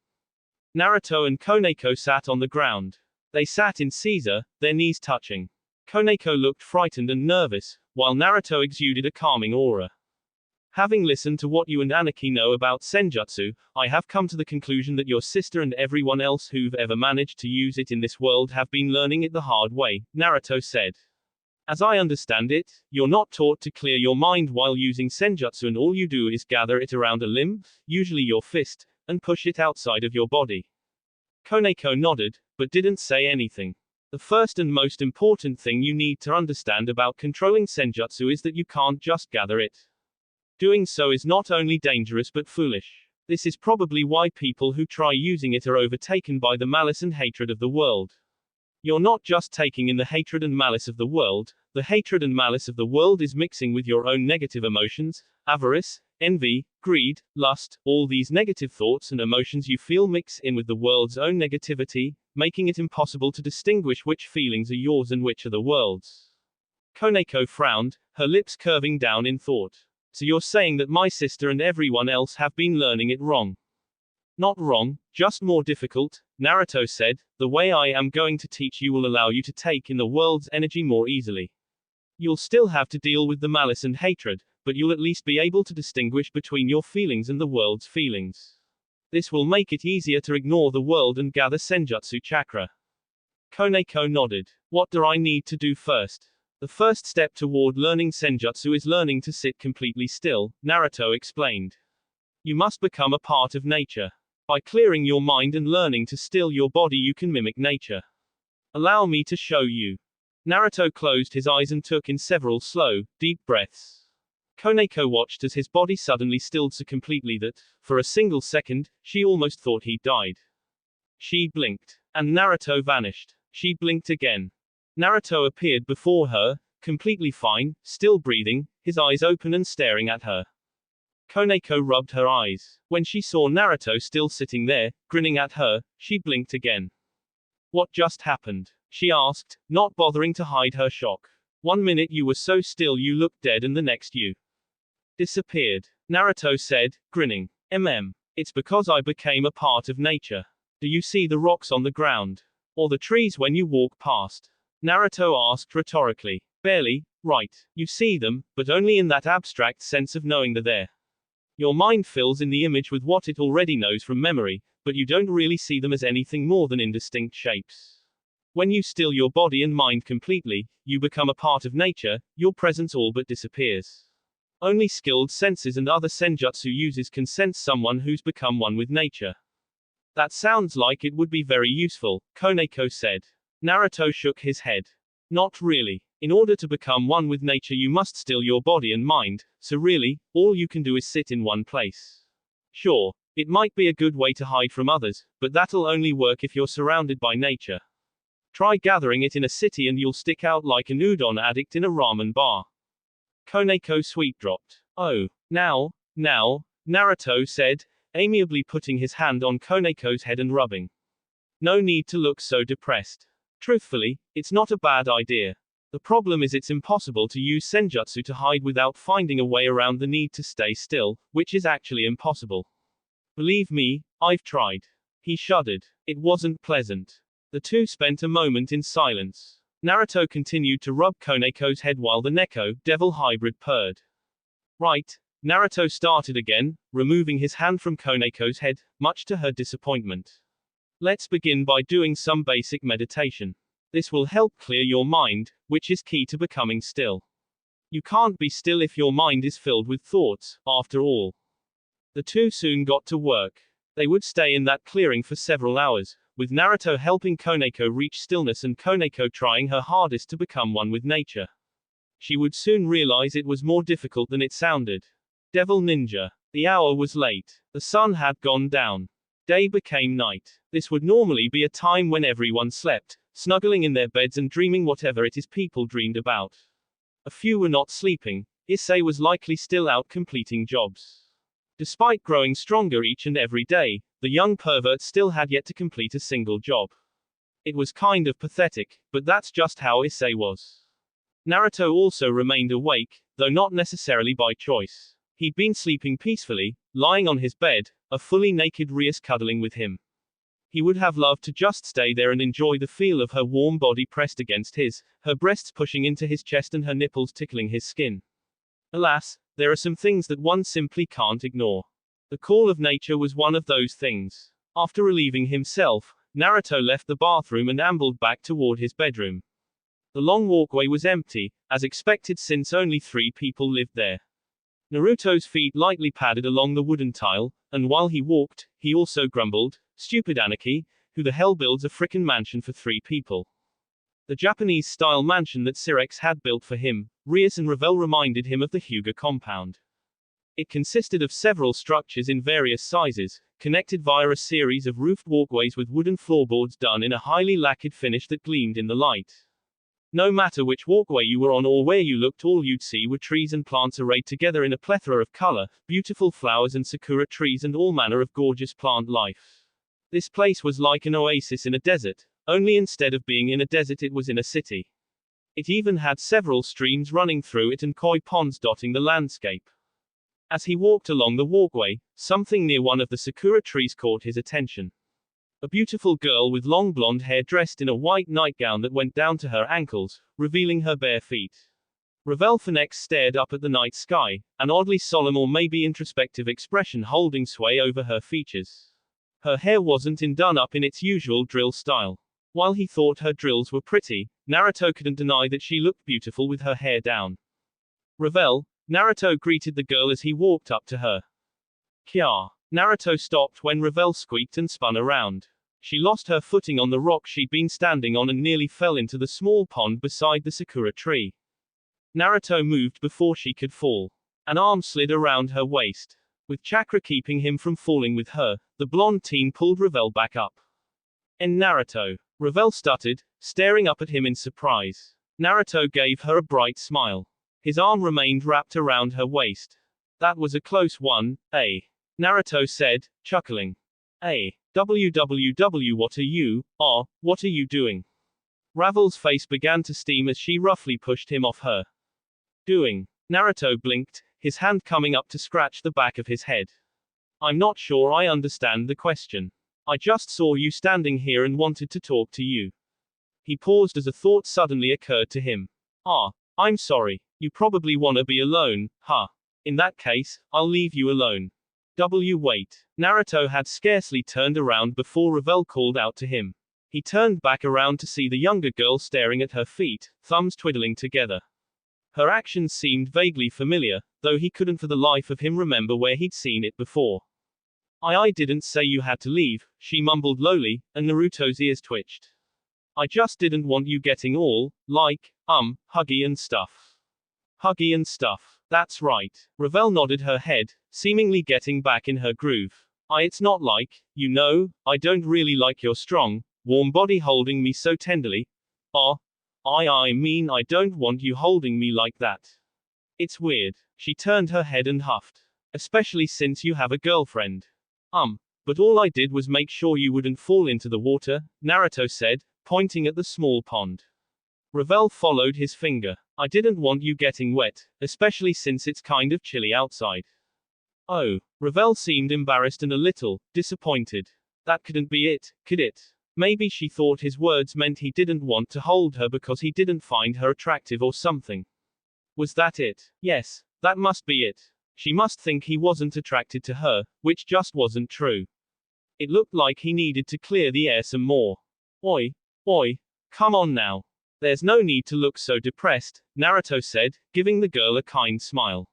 Naruto and Koneko sat on the ground. They sat in Caesar, their knees touching. Koneko looked frightened and nervous, while Naruto exuded a calming aura. Having listened to what you and Aniki know about Senjutsu, I have come to the conclusion that your sister and everyone else who've ever managed to use it in this world have been learning it the hard way, Naruto said. As I understand it, you're not taught to clear your mind while using Senjutsu, and all you do is gather it around a limb, usually your fist, and push it outside of your body. Koneko nodded, but didn't say anything. The first and most important thing you need to understand about controlling Senjutsu is that you can't just gather it. Doing so is not only dangerous but foolish. This is probably why people who try using it are overtaken by the malice and hatred of the world. You're not just taking in the hatred and malice of the world, the hatred and malice of the world is mixing with your own negative emotions, avarice, envy, greed, lust, all these negative thoughts and emotions you feel mix in with the world's own negativity, making it impossible to distinguish which feelings are yours and which are the world's. Koneko frowned, her lips curving down in thought. So you're saying that my sister and everyone else have been learning it wrong? Not wrong, just more difficult, Naruto said. The way I am going to teach you will allow you to take in the world's energy more easily. You'll still have to deal with the malice and hatred, but you'll at least be able to distinguish between your feelings and the world's feelings. This will make it easier to ignore the world and gather Senjutsu chakra. Koneko nodded. What do I need to do first? The first step toward learning Senjutsu is learning to sit completely still, Naruto explained. You must become a part of nature. By clearing your mind and learning to still your body, you can mimic nature. Allow me to show you. Naruto closed his eyes and took in several slow, deep breaths. Koneko watched as his body suddenly stilled so completely that, for a single second, she almost thought he'd died. She blinked, and Naruto vanished. She blinked again. Naruto appeared before her, completely fine, still breathing, his eyes open and staring at her. Koneko rubbed her eyes. When she saw Naruto still sitting there, grinning at her, she blinked again. What just happened? She asked, not bothering to hide her shock. 1 minute you were so still you looked dead and the next you disappeared. Naruto said, grinning. It's because I became a part of nature. Do you see the rocks on the ground? Or the trees when you walk past? Naruto asked rhetorically. Barely, right. You see them, but only in that abstract sense of knowing they're there. Your mind fills in the image with what it already knows from memory, but you don't really see them as anything more than indistinct shapes. When you still your body and mind completely, you become a part of nature, your presence all but disappears. Only skilled senses and other senjutsu users can sense someone who's become one with nature. That sounds like it would be very useful, Koneko said. Naruto shook his head. Not really. In order to become one with nature you must still your body and mind, so really, all you can do is sit in one place. Sure, it might be a good way to hide from others, but that'll only work if you're surrounded by nature. Try gathering it in a city and you'll stick out like an udon addict in a ramen bar. Koneko sweet dropped. Oh, now, Naruto said, amiably putting his hand on Koneko's head and rubbing. No need to look so depressed. Truthfully, it's not a bad idea. The problem is it's impossible to use senjutsu to hide without finding a way around the need to stay still, which is actually impossible. Believe me, I've tried. He shuddered. It wasn't pleasant. The two spent a moment in silence. Naruto continued to rub Koneko's head while the Neko, devil hybrid purred. Right. Naruto started again, removing his hand from Koneko's head, much to her disappointment. Let's begin by doing some basic meditation. This will help clear your mind, which is key to becoming still. You can't be still if your mind is filled with thoughts, after all. The two soon got to work. They would stay in that clearing for several hours, with Naruto helping Koneko reach stillness and Koneko trying her hardest to become one with nature. She would soon realize it was more difficult than it sounded. Devil Ninja. The hour was late. The sun had gone down. Day became night. This would normally be a time when everyone slept, snuggling in their beds and dreaming whatever it is people dreamed about. A few were not sleeping. Issei was likely still out completing jobs. Despite growing stronger each and every day, the young pervert still had yet to complete a single job. It was kind of pathetic, but that's just how Issei was. Naruto also remained awake, though not necessarily by choice. He'd been sleeping peacefully, lying on his bed, a fully naked Rias cuddling with him. He would have loved to just stay there and enjoy the feel of her warm body pressed against his, her breasts pushing into his chest and her nipples tickling his skin. Alas, there are some things that one simply can't ignore. The call of nature was one of those things. After relieving himself, Naruto left the bathroom and ambled back toward his bedroom. The long walkway was empty, as expected since only 3 people lived there. Naruto's feet lightly padded along the wooden tile, and while he walked, he also grumbled, "Stupid anarchy, who the hell builds a frickin' mansion for 3 people?" The Japanese-style mansion that Sirex had built for him, Rias and Ravel reminded him of the Hyuga compound. It consisted of several structures in various sizes, connected via a series of roofed walkways with wooden floorboards done in a highly lacquered finish that gleamed in the light. No matter which walkway you were on or where you looked, all you'd see were trees and plants arrayed together in a plethora of color, beautiful flowers and sakura trees and all manner of gorgeous plant life. This place was like an oasis in a desert, only instead of being in a desert it was in a city. It even had several streams running through it and koi ponds dotting the landscape. As he walked along the walkway, something near one of the sakura trees caught his attention. A beautiful girl with long blonde hair dressed in a white nightgown that went down to her ankles, revealing her bare feet. Ravel for next stared up at the night sky, an oddly solemn or maybe introspective expression holding sway over her features. Her hair wasn't done up in its usual drill style. While he thought her drills were pretty, Naruto couldn't deny that she looked beautiful with her hair down. Ravel, Naruto greeted the girl as he walked up to her. Kya. Naruto stopped when Ravel squeaked and spun around. She lost her footing on the rock she'd been standing on and nearly fell into the small pond beside the sakura tree. Naruto moved before she could fall. An arm slid around her waist. With chakra keeping him from falling with her, the blonde teen pulled Ravel back up. And Naruto. Ravel stuttered, staring up at him in surprise. Naruto gave her a bright smile. His arm remained wrapped around her waist. That was a close one, eh? Naruto said, chuckling. Www, what are you doing? Ravel's face began to steam as she roughly pushed him off her. Doing. Naruto blinked, his hand coming up to scratch the back of his head. I'm not sure I understand the question. I just saw you standing here and wanted to talk to you. He paused as a thought suddenly occurred to him. I'm sorry. You probably wanna be alone, huh? In that case, I'll leave you alone. Wait. Naruto had scarcely turned around before Ravel called out to him. He turned back around to see the younger girl staring at her feet, thumbs twiddling together. Her actions seemed vaguely familiar, though he couldn't for the life of him remember where he'd seen it before. I didn't say you had to leave, she mumbled lowly, and Naruto's ears twitched. I just didn't want you getting all, like, huggy and stuff. Huggy and stuff. That's right. Ravel nodded her head, seemingly getting back in her groove. It's not like, I don't really like your strong, warm body holding me so tenderly. I mean I don't want you holding me like that. It's weird. She turned her head and huffed. Especially since you have a girlfriend. But all I did was make sure you wouldn't fall into the water, Naruto said, pointing at the small pond. Ravel followed his finger. I didn't want you getting wet, especially since it's kind of chilly outside. Oh. Ravel seemed embarrassed and a little disappointed. That couldn't be it, could it? Maybe she thought his words meant he didn't want to hold her because he didn't find her attractive or something. Was that it? Yes, that must be it. She must think he wasn't attracted to her, which just wasn't true. It looked like he needed to clear the air some more. Oi, come on now. There's no need to look so depressed, Naruto said, giving the girl a kind smile.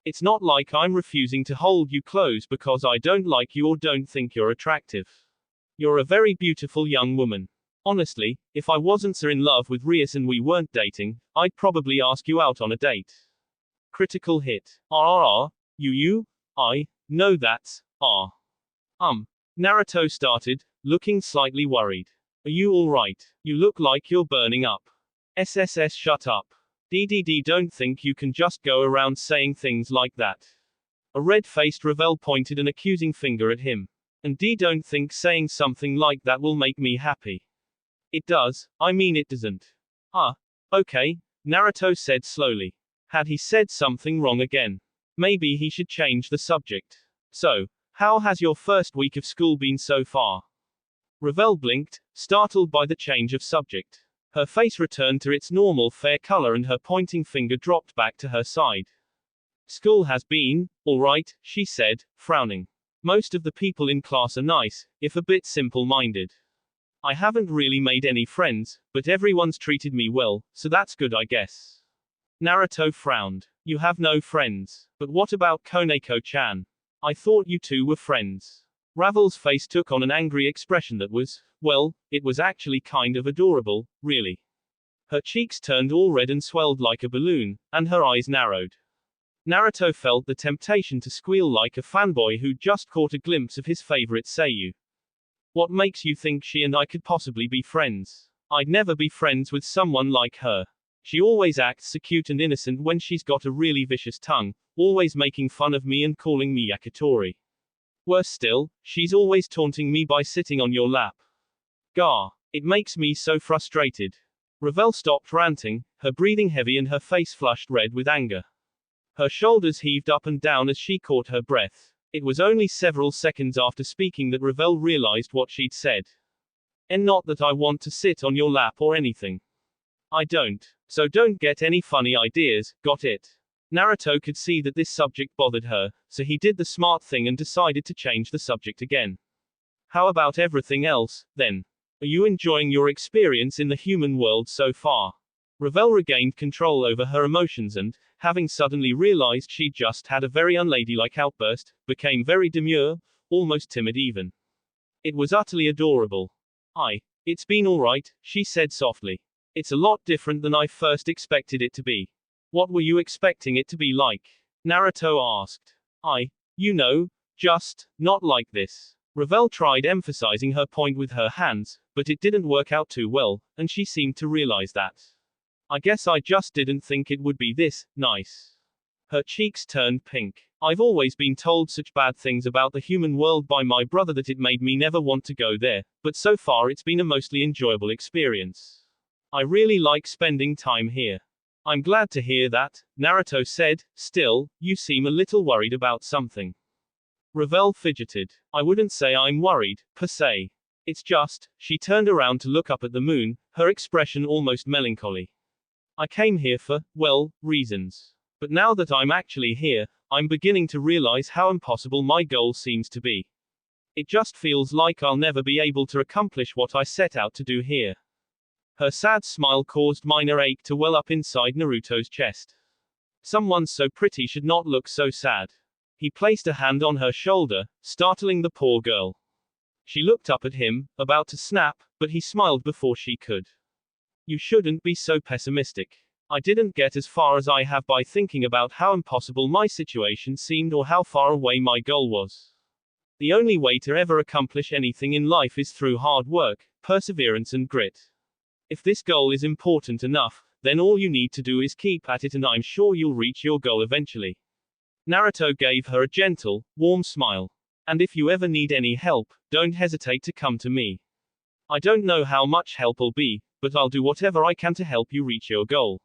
It's not like I'm refusing to hold you close because I don't like you or don't think you're attractive. You're a very beautiful young woman. Honestly, if I wasn't so in love with Rias and we weren't dating, I'd probably ask you out on a date. Critical hit. No that's, Naruto started, looking slightly worried. Are you alright? You look like you're burning up. SSS shut up. DDD don't think you can just go around saying things like that. A red-faced Ravel pointed an accusing finger at him. And D don't think saying something like that will make me happy. It does, I mean it doesn't. Okay, Naruto said slowly. Had he said something wrong again? Maybe he should change the subject. So, how has your first week of school been so far? Ravel blinked, startled by the change of subject. Her face returned to its normal fair color and her pointing finger dropped back to her side. School has been, alright, she said, frowning. Most of the people in class are nice, if a bit simple-minded. I haven't really made any friends, but everyone's treated me well, so that's good I guess. Naruto frowned. You have no friends. But what about Koneko-chan? I thought you two were friends. Ravel's face took on an angry expression that was, well, it was actually kind of adorable, really. Her cheeks turned all red and swelled like a balloon, and her eyes narrowed. Naruto felt the temptation to squeal like a fanboy who'd just caught a glimpse of his favorite seiyuu. What makes you think she and I could possibly be friends? I'd never be friends with someone like her. She always acts so cute and innocent when she's got a really vicious tongue, always making fun of me and calling me Yakitori. Worse still, she's always taunting me by sitting on your lap. Gah. It makes me so frustrated. Ravel stopped ranting, her breathing heavy and her face flushed red with anger. Her shoulders heaved up and down as she caught her breath. It was only several seconds after speaking that Ravel realized what she'd said. And not that I want to sit on your lap or anything. I don't. So don't get any funny ideas, got it? Naruto could see that this subject bothered her, so he did the smart thing and decided to change the subject again. How about everything else, then? Are you enjoying your experience in the human world so far? Ravel regained control over her emotions and, having suddenly realized she'd just had a very unladylike outburst, became very demure, almost timid even. It was utterly adorable. It's been alright, she said softly. It's a lot different than I first expected it to be. What were you expecting it to be like? Naruto asked. Just, not like this. Ravel tried emphasizing her point with her hands, but it didn't work out too well, and she seemed to realize that. I guess I just didn't think it would be this nice. Her cheeks turned pink. I've always been told such bad things about the human world by my brother that it made me never want to go there, but so far it's been a mostly enjoyable experience. I really like spending time here. I'm glad to hear that, Naruto said. Still, you seem a little worried about something. Ravel fidgeted. I wouldn't say I'm worried, per se. It's just, she turned around to look up at the moon, her expression almost melancholy. I came here for, well, reasons. But now that I'm actually here, I'm beginning to realize how impossible my goal seems to be. It just feels like I'll never be able to accomplish what I set out to do here. Her sad smile caused minor ache to well up inside Naruto's chest. Someone so pretty should not look so sad. He placed a hand on her shoulder, startling the poor girl. She looked up at him, about to snap, but he smiled before she could. You shouldn't be so pessimistic. I didn't get as far as I have by thinking about how impossible my situation seemed or how far away my goal was. The only way to ever accomplish anything in life is through hard work, perseverance and grit. If this goal is important enough, then all you need to do is keep at it and I'm sure you'll reach your goal eventually. Naruto gave her a gentle, warm smile. And if you ever need any help, don't hesitate to come to me. I don't know how much help will be, but I'll do whatever I can to help you reach your goal.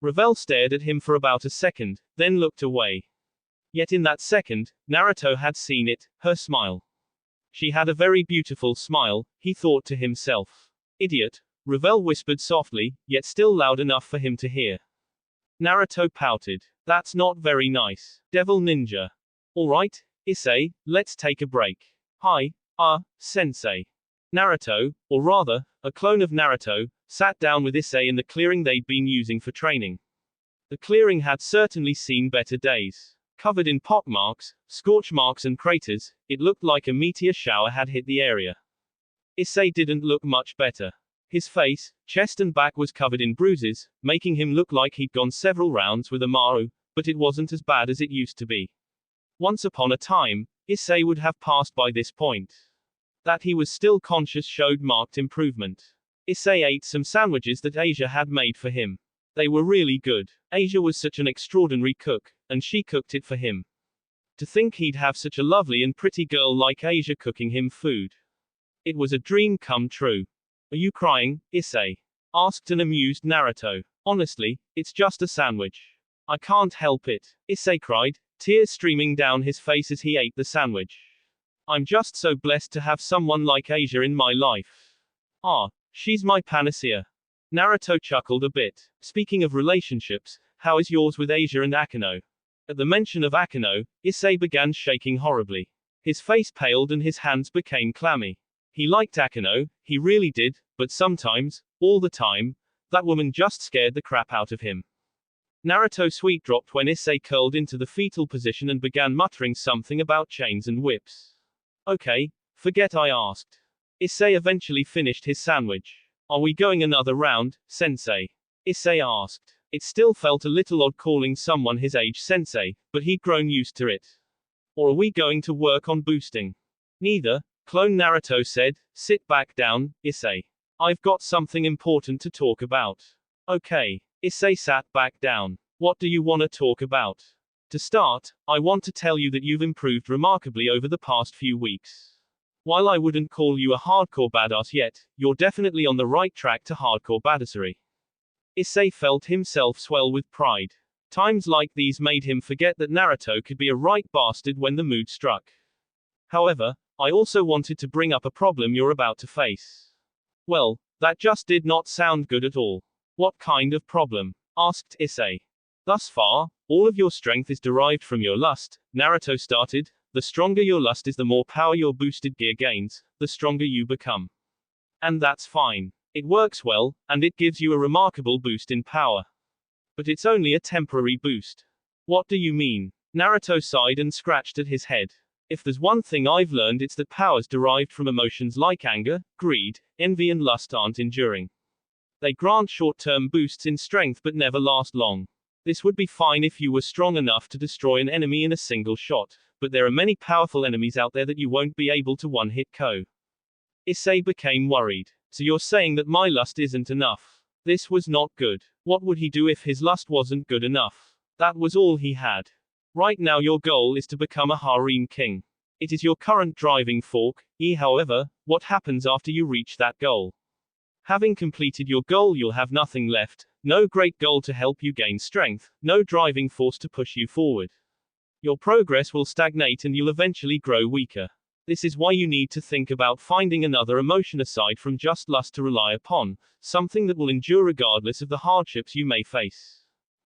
Ravel stared at him for about a second, then looked away. Yet in that second, Naruto had seen it, her smile. She had a very beautiful smile, he thought to himself. Idiot, Ravel whispered softly, yet still loud enough for him to hear. Naruto pouted. That's not very nice. Devil ninja. Alright, Issei, let's take a break. Hi, sensei. Naruto, or rather, a clone of Naruto, sat down with Issei in the clearing they'd been using for training. The clearing had certainly seen better days. Covered in pockmarks, scorch marks and craters, it looked like a meteor shower had hit the area. Issei didn't look much better. His face, chest and back was covered in bruises, making him look like he'd gone several rounds with a Maru, but it wasn't as bad as it used to be. Once upon a time, Issei would have passed by this point. That he was still conscious showed marked improvement. Issei ate some sandwiches that Asia had made for him. They were really good. Asia was such an extraordinary cook, and she cooked it for him. To think he'd have such a lovely and pretty girl like Asia cooking him food. It was a dream come true. Are you crying, Issei? Asked an amused Naruto. Honestly, it's just a sandwich. I can't help it, Issei cried, tears streaming down his face as he ate the sandwich. I'm just so blessed to have someone like Asia in my life. She's my panacea. Naruto chuckled a bit. Speaking of relationships, how is yours with Asia and Akeno? At the mention of Akeno, Issei began shaking horribly. His face paled and his hands became clammy. He liked Akeno, he really did, but sometimes, all the time, that woman just scared the crap out of him. Naruto sweet dropped when Issei curled into the fetal position and began muttering something about chains and whips. Okay, forget I asked. Issei eventually finished his sandwich. Are we going another round, sensei? Issei asked. It still felt a little odd calling someone his age sensei, but he'd grown used to it. Or are we going to work on boosting? Neither, Clone Naruto said. Sit back down, Issei. I've got something important to talk about. Okay. Issei sat back down. What do you want to talk about? To start, I want to tell you that you've improved remarkably over the past few weeks. While I wouldn't call you a hardcore badass yet, you're definitely on the right track to hardcore badassery. Issei felt himself swell with pride. Times like these made him forget that Naruto could be a right bastard when the mood struck. However, I also wanted to bring up a problem you're about to face. Well, that just did not sound good at all. What kind of problem? Asked Issei. Thus far, all of your strength is derived from your lust, Naruto started. The stronger your lust is, the more power your boosted gear gains, the stronger you become. And that's fine. It works well, and it gives you a remarkable boost in power. But it's only a temporary boost. What do you mean? Naruto sighed and scratched at his head. If there's one thing I've learned, it's that powers derived from emotions like anger, greed, envy, and lust aren't enduring. They grant short-term boosts in strength but never last long. This would be fine if you were strong enough to destroy an enemy in a single shot, but there are many powerful enemies out there that you won't be able to one-hit KO. Issei became worried. So you're saying that my lust isn't enough? This was not good. What would he do if his lust wasn't good enough? That was all he had. Right now your goal is to become a harem king. It is your current driving force. However, what happens after you reach that goal? Having completed your goal, you'll have nothing left. No great goal to help you gain strength, no driving force to push you forward. Your progress will stagnate and you'll eventually grow weaker. This is why you need to think about finding another emotion aside from just lust to rely upon, something that will endure regardless of the hardships you may face.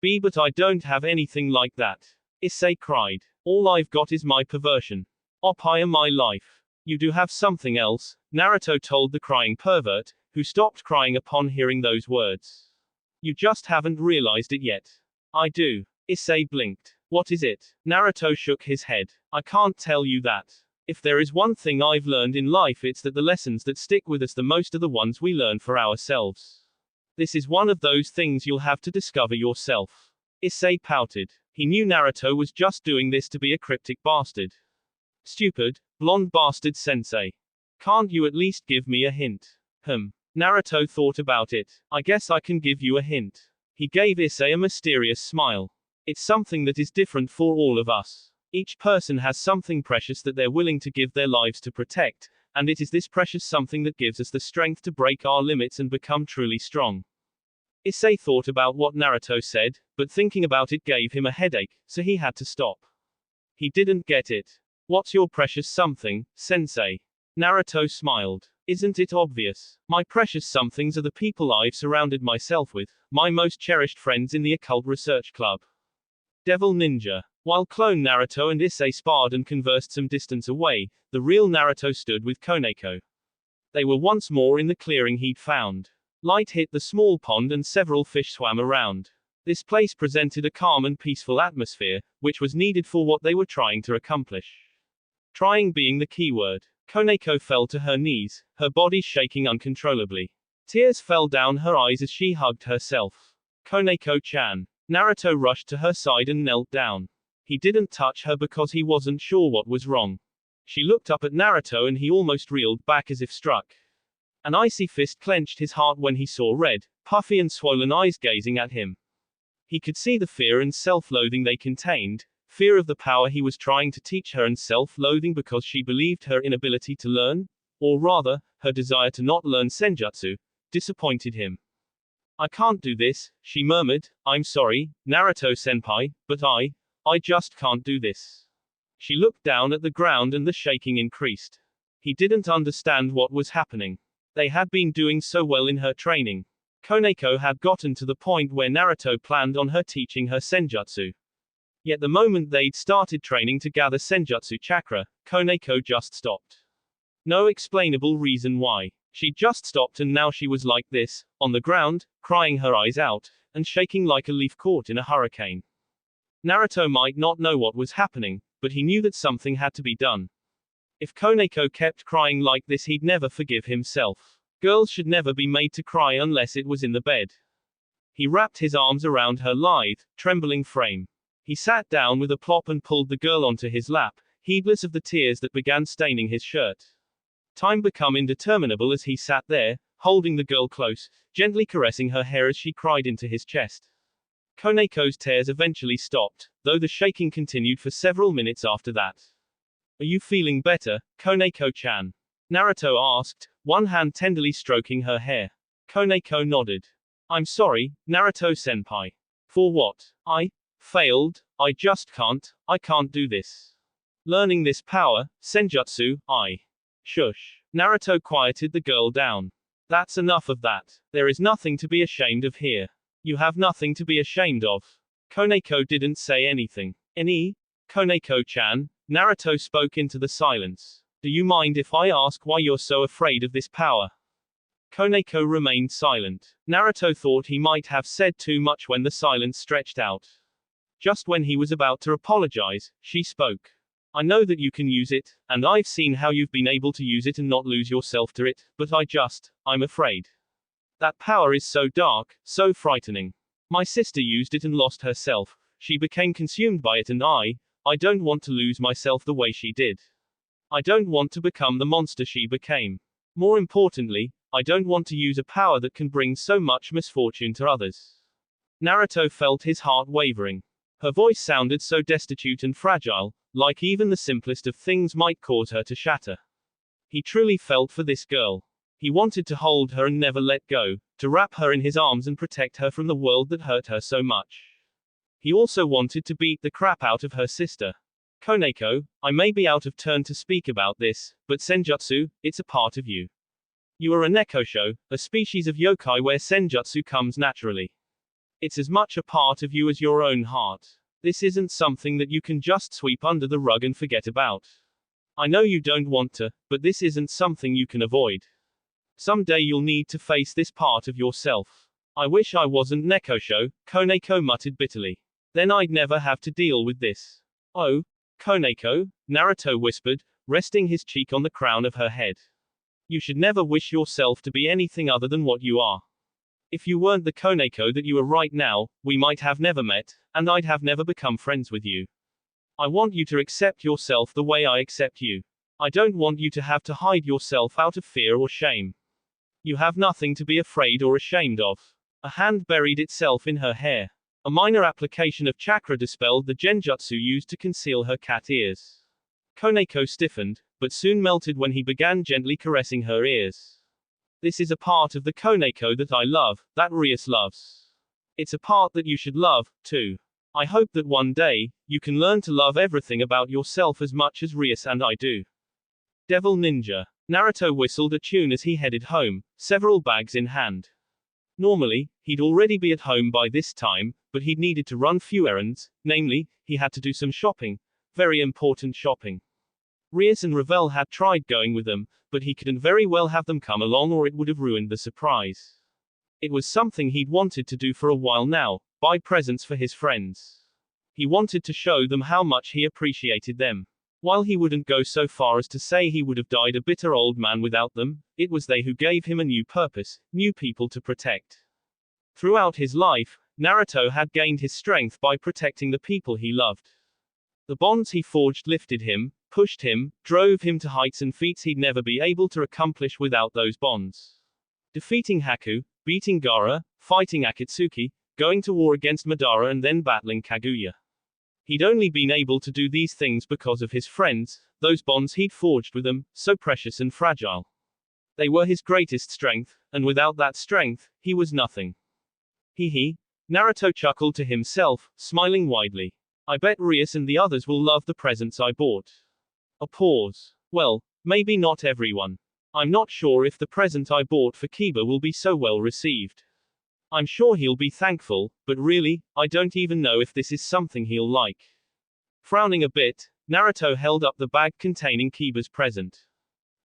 But I don't have anything like that. Issei cried. All I've got is my perversion. I am my life. You do have something else, Naruto told the crying pervert, who stopped crying upon hearing those words. You just haven't realized it yet. I do. Issei blinked. What is it? Naruto shook his head. I can't tell you that. If there is one thing I've learned in life, it's that the lessons that stick with us the most are the ones we learn for ourselves. This is one of those things you'll have to discover yourself. Issei pouted. He knew Naruto was just doing this to be a cryptic bastard. Stupid, blonde bastard sensei. Can't you at least give me a hint? Naruto thought about it. I guess I can give you a hint. He gave Issei a mysterious smile. It's something that is different for all of us. Each person has something precious that they're willing to give their lives to protect, and it is this precious something that gives us the strength to break our limits and become truly strong. Issei thought about what Naruto said, but thinking about it gave him a headache, so he had to stop. He didn't get it. What's your precious something, sensei? Naruto smiled. Isn't it obvious? My precious somethings are the people I've surrounded myself with, my most cherished friends in the occult research club. Devil Ninja. While clone Naruto and Issei sparred and conversed some distance away, the real Naruto stood with Koneko. They were once more in the clearing he'd found. Light hit the small pond and several fish swam around. This place presented a calm and peaceful atmosphere, which was needed for what they were trying to accomplish. Trying being the key word. Koneko fell to her knees, her body shaking uncontrollably. Tears fell down her eyes as she hugged herself. Koneko-chan. Naruto rushed to her side and knelt down. He didn't touch her because he wasn't sure what was wrong. She looked up at Naruto and he almost reeled back as if struck. An icy fist clenched his heart when he saw red, puffy and swollen eyes gazing at him. He could see the fear and self-loathing they contained, fear of the power he was trying to teach her and self-loathing because she believed her inability to learn, or rather, her desire to not learn senjutsu, disappointed him. I can't do this, she murmured. I'm sorry, Naruto-senpai, but I just can't do this. She looked down at the ground and the shaking increased. He didn't understand what was happening. They had been doing so well in her training. Koneko had gotten to the point where Naruto planned on her teaching her senjutsu. Yet the moment they'd started training to gather senjutsu chakra, Koneko just stopped. No explainable reason why. She just stopped and now she was like this, on the ground, crying her eyes out, and shaking like a leaf caught in a hurricane. Naruto might not know what was happening, but he knew that something had to be done. If Koneko kept crying like this, he'd never forgive himself. Girls should never be made to cry unless it was in the bed. He wrapped his arms around her lithe, trembling frame. He sat down with a plop and pulled the girl onto his lap, heedless of the tears that began staining his shirt. Time became interminable as he sat there, holding the girl close, gently caressing her hair as she cried into his chest. Koneko's tears eventually stopped, though the shaking continued for several minutes after that. Are you feeling better, Koneko-chan? Naruto asked, one hand tenderly stroking her hair. Koneko nodded. I'm sorry, Naruto-senpai. For what? I failed, I can't do this. Learning this power, senjutsu, Shush. Naruto quieted the girl down. That's enough of that. There is nothing to be ashamed of here. You have nothing to be ashamed of. Koneko didn't say anything. Any? Koneko-chan, Naruto spoke into the silence. Do you mind if I ask why you're so afraid of this power? Koneko remained silent. Naruto thought he might have said too much when the silence stretched out. Just when he was about to apologize, she spoke. I know that you can use it, and I've seen how you've been able to use it and not lose yourself to it, but I'm afraid. That power is so dark, so frightening. My sister used it and lost herself. She became consumed by it and I don't want to lose myself the way she did. I don't want to become the monster she became. More importantly, I don't want to use a power that can bring so much misfortune to others. Naruto felt his heart wavering. Her voice sounded so destitute and fragile, like even the simplest of things might cause her to shatter. He truly felt for this girl. He wanted to hold her and never let go, to wrap her in his arms and protect her from the world that hurt her so much. He also wanted to beat the crap out of her sister. Koneko, I may be out of turn to speak about this, but senjutsu, it's a part of you. You are a nekosho, a species of yokai where senjutsu comes naturally. It's as much a part of you as your own heart. This isn't something that you can just sweep under the rug and forget about. I know you don't want to, but this isn't something you can avoid. Someday you'll need to face this part of yourself. I wish I wasn't nekosho, Koneko muttered bitterly. Then I'd never have to deal with this. Oh, Koneko, Naruto whispered, resting his cheek on the crown of her head. You should never wish yourself to be anything other than what you are. If you weren't the Koneko that you are right now, we might have never met, and I'd have never become friends with you. I want you to accept yourself the way I accept you. I don't want you to have to hide yourself out of fear or shame. You have nothing to be afraid or ashamed of. A hand buried itself in her hair. A minor application of chakra dispelled the genjutsu used to conceal her cat ears. Koneko stiffened, but soon melted when he began gently caressing her ears. This is a part of the Koneko that I love, that Rias loves. It's a part that you should love, too. I hope that one day, you can learn to love everything about yourself as much as Rias and I do. Devil Ninja. Naruto whistled a tune as he headed home, several bags in hand. Normally, he'd already be at home by this time, but he'd needed to run few errands, namely, he had to do some shopping. Very important shopping. Rias and Ravel had tried going with them, but he couldn't very well have them come along or it would have ruined the surprise. It was something he'd wanted to do for a while now, buy presents for his friends. He wanted to show them how much he appreciated them. While he wouldn't go so far as to say he would have died a bitter old man without them, it was they who gave him a new purpose, new people to protect. Throughout his life, Naruto had gained his strength by protecting the people he loved. The bonds he forged lifted him, pushed him, drove him to heights and feats he'd never be able to accomplish without those bonds. Defeating Haku, beating Gaara, fighting Akatsuki, going to war against Madara and then battling Kaguya. He'd only been able to do these things because of his friends, those bonds he'd forged with them, so precious and fragile. They were his greatest strength, and without that strength, he was nothing. Hee. Naruto chuckled to himself, smiling widely. I bet Rias and the others will love the presents I bought. A pause. Well, maybe not everyone. I'm not sure if the present I bought for Kiba will be so well received. I'm sure he'll be thankful, but really, I don't even know if this is something he'll like. Frowning a bit, Naruto held up the bag containing Kiba's present.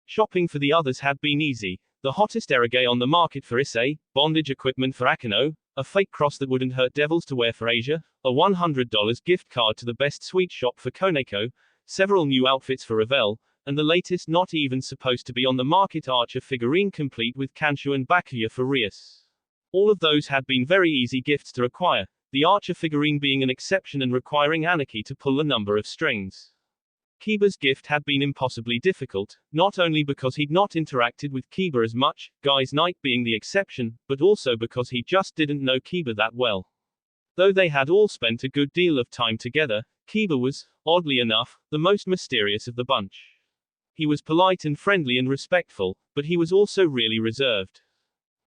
Shopping for the others had been easy. The hottest erage on the market for Issei, bondage equipment for Akano, a fake cross that wouldn't hurt devils to wear for Asia, a $100 gift card to the best sweet shop for Koneko, several new outfits for Ravel, and the latest not even supposed to be on the market Archer figurine complete with Kanshu and Bakuya for Rias. All of those had been very easy gifts to acquire, the Archer figurine being an exception and requiring Anarchy to pull a number of strings. Kiba's gift had been impossibly difficult, not only because he'd not interacted with Kiba as much, Guy's Night being the exception, but also because he just didn't know Kiba that well. Though they had all spent a good deal of time together, Kiba was, oddly enough, the most mysterious of the bunch. He was polite and friendly and respectful, but he was also really reserved.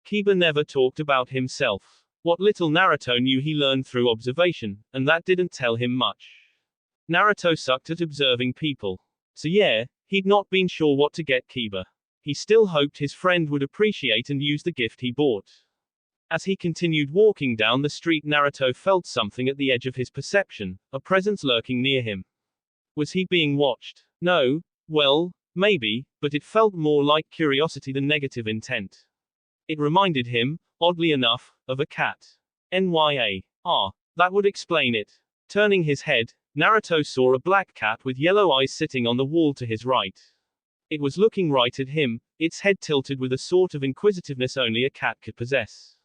Kiba never talked about himself. What little Naruto knew he learned through observation, and that didn't tell him much. Naruto sucked at observing people. So yeah, he'd not been sure what to get Kiba. He still hoped his friend would appreciate and use the gift he bought. As he continued walking down the street, Naruto felt something at the edge of his perception, a presence lurking near him. Was he being watched? No, well, maybe, but it felt more like curiosity than negative intent. It reminded him, oddly enough, of a cat. Ah, that would explain it. Turning his head, Naruto saw a black cat with yellow eyes sitting on the wall to his right. It was looking right at him, its head tilted with a sort of inquisitiveness only a cat could possess.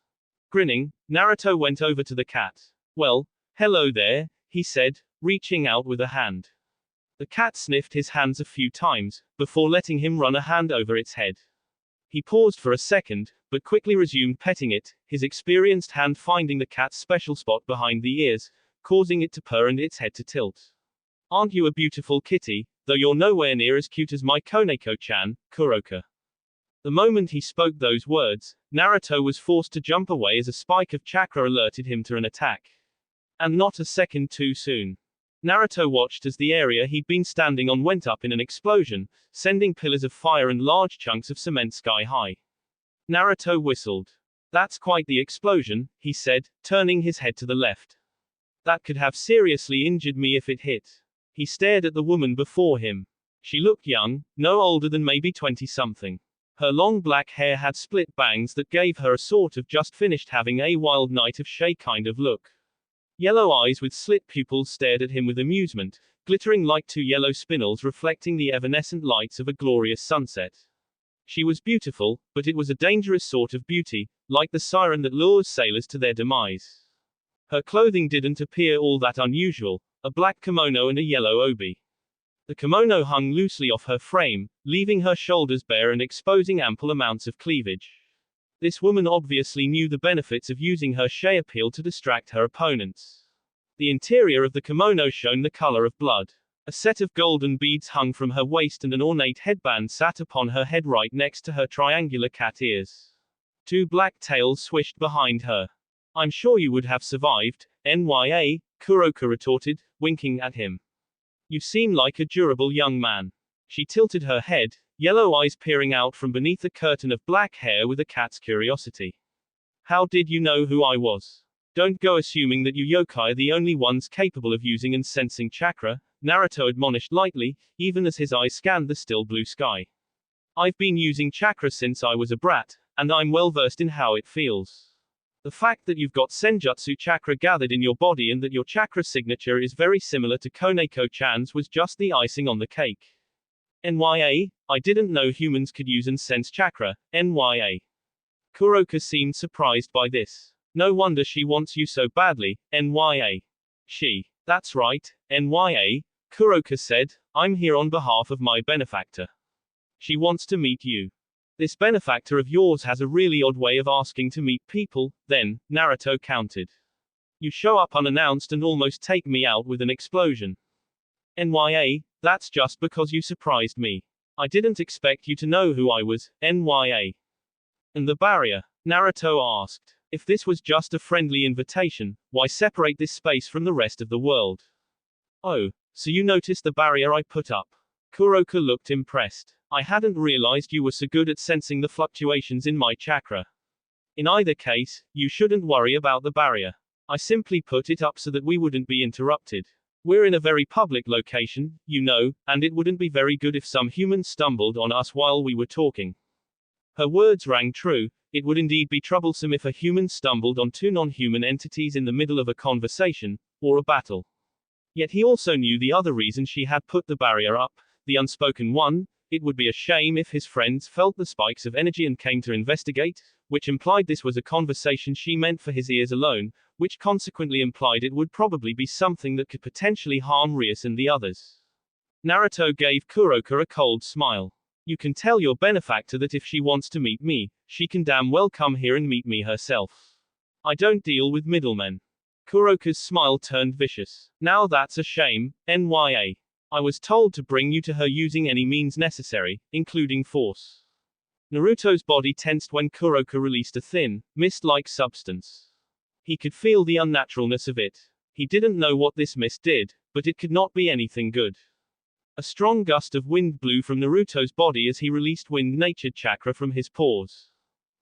Grinning, Naruto went over to the cat. Well, hello there, he said, reaching out with a hand. The cat sniffed his hands a few times, before letting him run a hand over its head. He paused for a second, but quickly resumed petting it, his experienced hand finding the cat's special spot behind the ears, causing it to purr and its head to tilt. Aren't you a beautiful kitty, though you're nowhere near as cute as my Koneko-chan, Kuroka. The moment he spoke those words, Naruto was forced to jump away as a spike of chakra alerted him to an attack. And not a second too soon. Naruto watched as the area he'd been standing on went up in an explosion, sending pillars of fire and large chunks of cement sky high. Naruto whistled. That's quite the explosion, he said, turning his head to the left. That could have seriously injured me if it hit. He stared at the woman before him. She looked young, no older than maybe 20-something. Her long black hair had split bangs that gave her a sort of just finished having a wild night of Shay kind of look. Yellow eyes with slit pupils stared at him with amusement, glittering like two yellow spinels reflecting the evanescent lights of a glorious sunset. She was beautiful, but it was a dangerous sort of beauty, like the siren that lures sailors to their demise. Her clothing didn't appear all that unusual, a black kimono and a yellow obi. The kimono hung loosely off her frame, leaving her shoulders bare and exposing ample amounts of cleavage. This woman obviously knew the benefits of using her Shay appeal to distract her opponents. The interior of the kimono shone the color of blood. A set of golden beads hung from her waist and an ornate headband sat upon her head right next to her triangular cat ears. Two black tails swished behind her. I'm sure you would have survived, Nya, Kuroka retorted, winking at him. You seem like a durable young man. She tilted her head, yellow eyes peering out from beneath a curtain of black hair with a cat's curiosity. How did you know who I was? Don't go assuming that you yokai are the only ones capable of using and sensing chakra, Naruto admonished lightly, even as his eyes scanned the still blue sky. I've been using chakra since I was a brat, and I'm well versed in how it feels. The fact that you've got senjutsu chakra gathered in your body and that your chakra signature is very similar to Koneko-chan's was just the icing on the cake. Nya, I didn't know humans could use and sense chakra, Nya. Kuroka seemed surprised by this. No wonder she wants you so badly, Nya. That's right, Nya, Kuroka said, I'm here on behalf of my benefactor. She wants to meet you. This benefactor of yours has a really odd way of asking to meet people, then, Naruto countered. You show up unannounced and almost take me out with an explosion. Nya, that's just because you surprised me. I didn't expect you to know who I was, Nya. And the barrier? Naruto asked. If this was just a friendly invitation, why separate this space from the rest of the world? Oh, so you noticed the barrier I put up? Kuroka looked impressed. I hadn't realized you were so good at sensing the fluctuations in my chakra. In either case, you shouldn't worry about the barrier. I simply put it up so that we wouldn't be interrupted. We're in a very public location, you know, and it wouldn't be very good if some human stumbled on us while we were talking. Her words rang true. It would indeed be troublesome if a human stumbled on two non-human entities in the middle of a conversation, or a battle. Yet he also knew the other reason she had put the barrier up, the unspoken one. It would be a shame if his friends felt the spikes of energy and came to investigate, which implied this was a conversation she meant for his ears alone, which consequently implied it would probably be something that could potentially harm Rias and the others. Naruto gave Kuroka a cold smile. You can tell your benefactor that if she wants to meet me, she can damn well come here and meet me herself. I don't deal with middlemen. Kuroka's smile turned vicious. Now that's a shame, Nya. I was told to bring you to her using any means necessary, including force. Naruto's body tensed when Kuroka released a thin, mist-like substance. He could feel the unnaturalness of it. He didn't know what this mist did, but it could not be anything good. A strong gust of wind blew from Naruto's body as he released wind-natured chakra from his pores.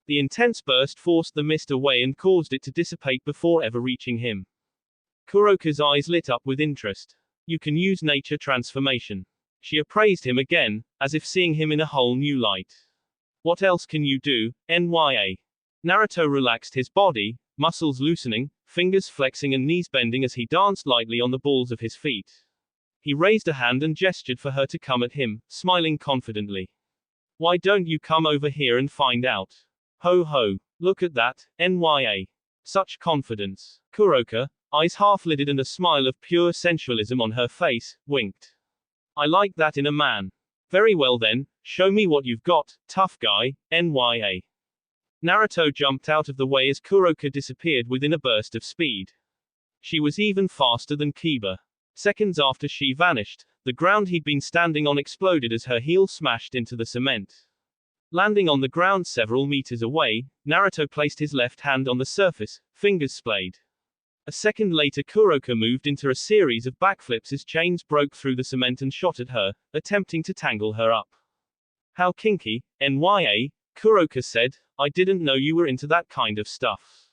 The intense burst forced the mist away and caused it to dissipate before ever reaching him. Kuroka's eyes lit up with interest. You can use nature transformation. She appraised him again, as if seeing him in a whole new light. What else can you do, NYA? Naruto relaxed his body, muscles loosening, fingers flexing and knees bending as he danced lightly on the balls of his feet. He raised a hand and gestured for her to come at him, smiling confidently. Why don't you come over here and find out? Ho ho. Look at that, NYA. Such confidence. Kuroka, eyes half-lidded and a smile of pure sensualism on her face, winked. I like that in a man. Very well then, show me what you've got, tough guy, NYA. Naruto jumped out of the way as Kuroka disappeared within a burst of speed. She was even faster than Kiba. Seconds after she vanished, the ground he'd been standing on exploded as her heel smashed into the cement. Landing on the ground several meters away, Naruto placed his left hand on the surface, fingers splayed. A second later Kuroka moved into a series of backflips as chains broke through the cement and shot at her, attempting to tangle her up. How kinky, NYA, Kuroka said, I didn't know you were into that kind of stuff.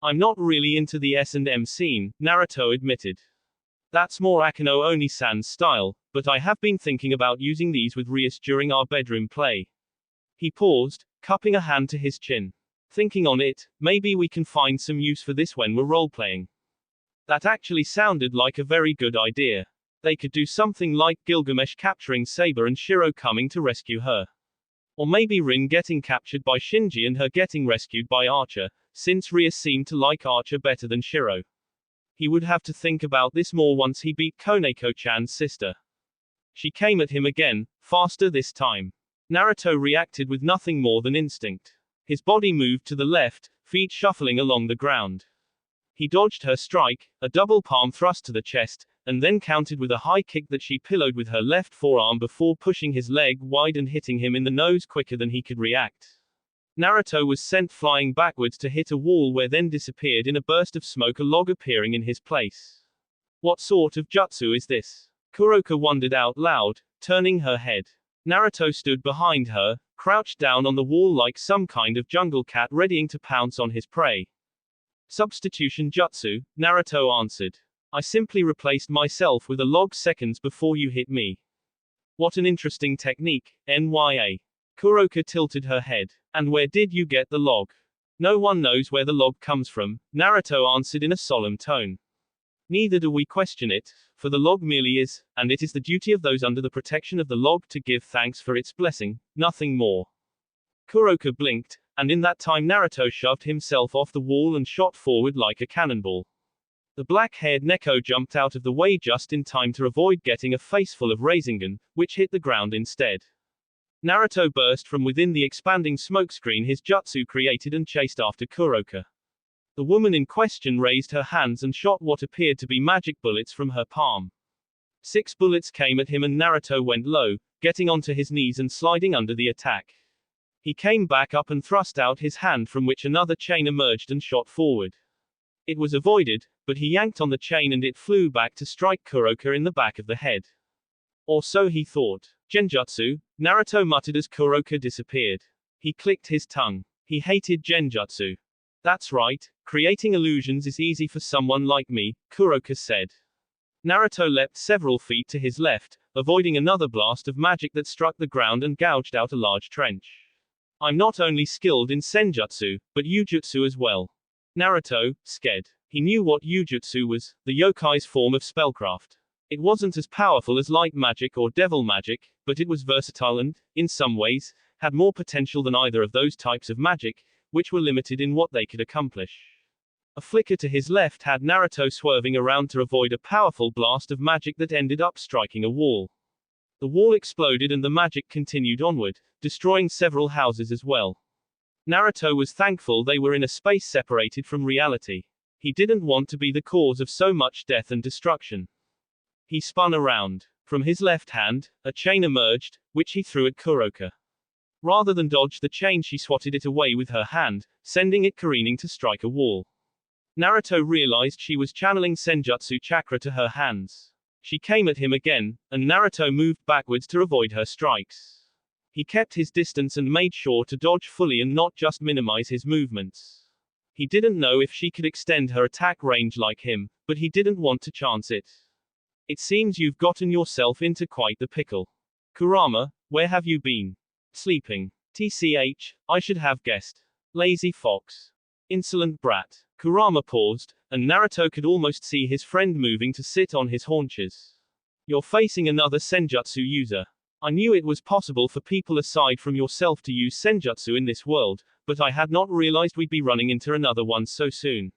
I'm not really into the S&M scene, Naruto admitted. That's more Akeno Oni-san's style, but I have been thinking about using these with Rias during our bedroom play. He paused, cupping a hand to his chin. Thinking on it, maybe we can find some use for this when we're role-playing. That actually sounded like a very good idea. They could do something like Gilgamesh capturing Saber and Shiro coming to rescue her. Or maybe Rin getting captured by Shinji and her getting rescued by Archer, since Rias seemed to like Archer better than Shiro. He would have to think about this more once he beat Koneko-chan's sister. She came at him again, faster this time. Naruto reacted with nothing more than instinct. His body moved to the left, feet shuffling along the ground. He dodged her strike, a double palm thrust to the chest, and then countered with a high kick that she pillowed with her left forearm before pushing his leg wide and hitting him in the nose quicker than he could react. Naruto was sent flying backwards to hit a wall where then disappeared in a burst of smoke, a log appearing in his place. What sort of jutsu is this? Kuroka wondered out loud, turning her head. Naruto stood behind her, crouched down on the wall like some kind of jungle cat readying to pounce on his prey. Substitution jutsu, Naruto answered. I simply replaced myself with a log seconds before you hit me. What an interesting technique, NYA. Kuroka tilted her head. And where did you get the log? No one knows where the log comes from, Naruto answered in a solemn tone. Neither do we question it, for the log merely is, and it is the duty of those under the protection of the log to give thanks for its blessing, nothing more. Kuroka blinked, and in that time Naruto shoved himself off the wall and shot forward like a cannonball. The black-haired Neko jumped out of the way just in time to avoid getting a faceful of Rasengan, which hit the ground instead. Naruto burst from within the expanding smokescreen his jutsu created and chased after Kuroka. The woman in question raised her hands and shot what appeared to be magic bullets from her palm. 6 bullets came at him and Naruto went low, getting onto his knees and sliding under the attack. He came back up and thrust out his hand from which another chain emerged and shot forward. It was avoided, but he yanked on the chain and it flew back to strike Kuroka in the back of the head. Or so he thought. Genjutsu, Naruto muttered as Kuroka disappeared. He clicked his tongue. He hated genjutsu. That's right, creating illusions is easy for someone like me, Kuroka said. Naruto leapt several feet to his left, avoiding another blast of magic that struck the ground and gouged out a large trench. I'm not only skilled in senjutsu, but yujutsu as well. Naruto, scared. He knew what yujutsu was, the yokai's form of spellcraft. It wasn't as powerful as light magic or devil magic, but it was versatile and, in some ways, had more potential than either of those types of magic, which were limited in what they could accomplish. A flicker to his left had Naruto swerving around to avoid a powerful blast of magic that ended up striking a wall. The wall exploded and the magic continued onward, destroying several houses as well. Naruto was thankful they were in a space separated from reality. He didn't want to be the cause of so much death and destruction. He spun around. From his left hand, a chain emerged, which he threw at Kuroka. Rather than dodge the chain, she swatted it away with her hand, sending it careening to strike a wall. Naruto realized she was channeling senjutsu chakra to her hands. She came at him again, and Naruto moved backwards to avoid her strikes. He kept his distance and made sure to dodge fully and not just minimize his movements. He didn't know if she could extend her attack range like him, but he didn't want to chance it. It seems you've gotten yourself into quite the pickle. Kurama, where have you been? Sleeping. TCH, I should have guessed. Lazy fox. Insolent brat. Kurama paused, and Naruto could almost see his friend moving to sit on his haunches. You're facing another senjutsu user. I knew it was possible for people aside from yourself to use senjutsu in this world, but I had not realized we'd be running into another one so soon.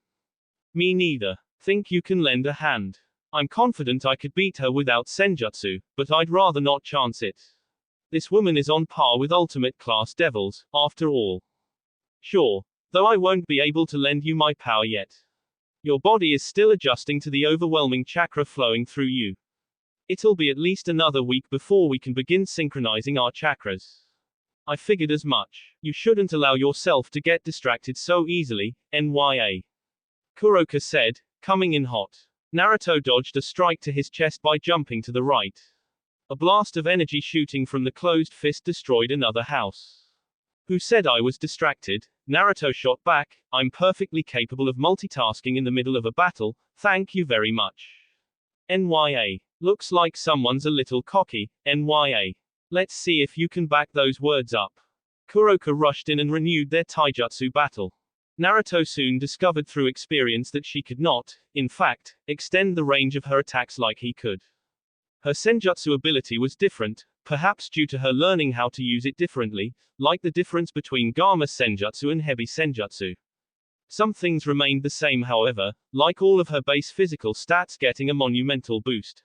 Me neither. Think you can lend a hand? I'm confident I could beat her without senjutsu, but I'd rather not chance it. This woman is on par with ultimate class devils, after all. Sure. Though I won't be able to lend you my power yet. Your body is still adjusting to the overwhelming chakra flowing through you. It'll be at least another week before we can begin synchronizing our chakras. I figured as much. You shouldn't allow yourself to get distracted so easily, NYA. Kuroka said, coming in hot. Naruto dodged a strike to his chest by jumping to the right. A blast of energy shooting from the closed fist destroyed another house. Who said I was distracted? Naruto shot back, I'm perfectly capable of multitasking in the middle of a battle, thank you very much. NYA. Looks like someone's a little cocky, NYA. Let's see if you can back those words up. Kuroka rushed in and renewed their taijutsu battle. Naruto soon discovered through experience that she could not, in fact, extend the range of her attacks like he could. Her senjutsu ability was different, perhaps due to her learning how to use it differently, like the difference between Gamma senjutsu and Hebi senjutsu. Some things remained the same however, like all of her base physical stats getting a monumental boost.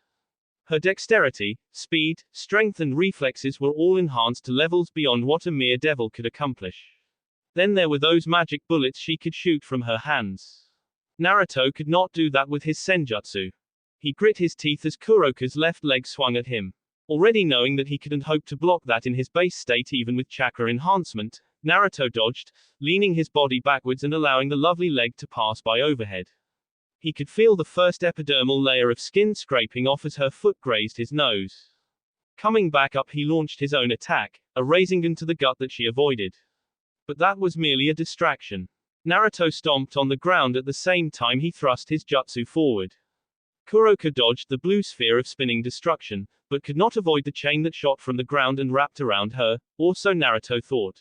Her dexterity, speed, strength and reflexes were all enhanced to levels beyond what a mere devil could accomplish. Then there were those magic bullets she could shoot from her hands. Naruto could not do that with his senjutsu. He grit his teeth as Kuroka's left leg swung at him. Already knowing that he couldn't hope to block that in his base state even with chakra enhancement, Naruto dodged, leaning his body backwards and allowing the lovely leg to pass by overhead. He could feel the first epidermal layer of skin scraping off as her foot grazed his nose. Coming back up he launched his own attack, a Rasengan to the gut that she avoided. But that was merely a distraction. Naruto stomped on the ground at the same time he thrust his jutsu forward. Kuroka dodged the blue sphere of spinning destruction, but could not avoid the chain that shot from the ground and wrapped around her, or so Naruto thought.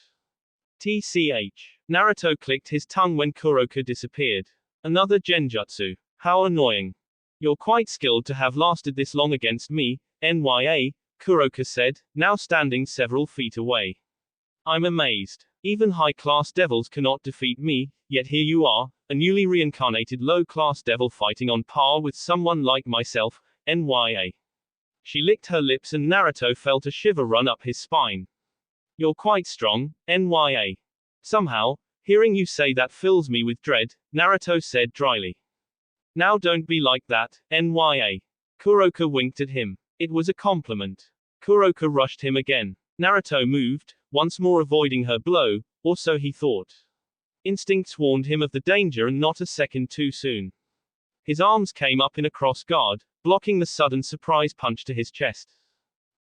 TCH. Naruto clicked his tongue when Kuroka disappeared. Another genjutsu. How annoying. You're quite skilled to have lasted this long against me, NYA, Kuroka said, now standing several feet away. I'm amazed. Even high-class devils cannot defeat me, yet here you are, a newly reincarnated low-class devil fighting on par with someone like myself, NYA. She licked her lips and Naruto felt a shiver run up his spine. You're quite strong, NYA. Somehow, hearing you say that fills me with dread, Naruto said dryly. Now don't be like that, NYA. Kuroka winked at him. It was a compliment. Kuroka rushed him again. Naruto moved, once more avoiding her blow, or so he thought. Instincts warned him of the danger and not a second too soon. His arms came up in a cross guard, blocking the sudden surprise punch to his chest.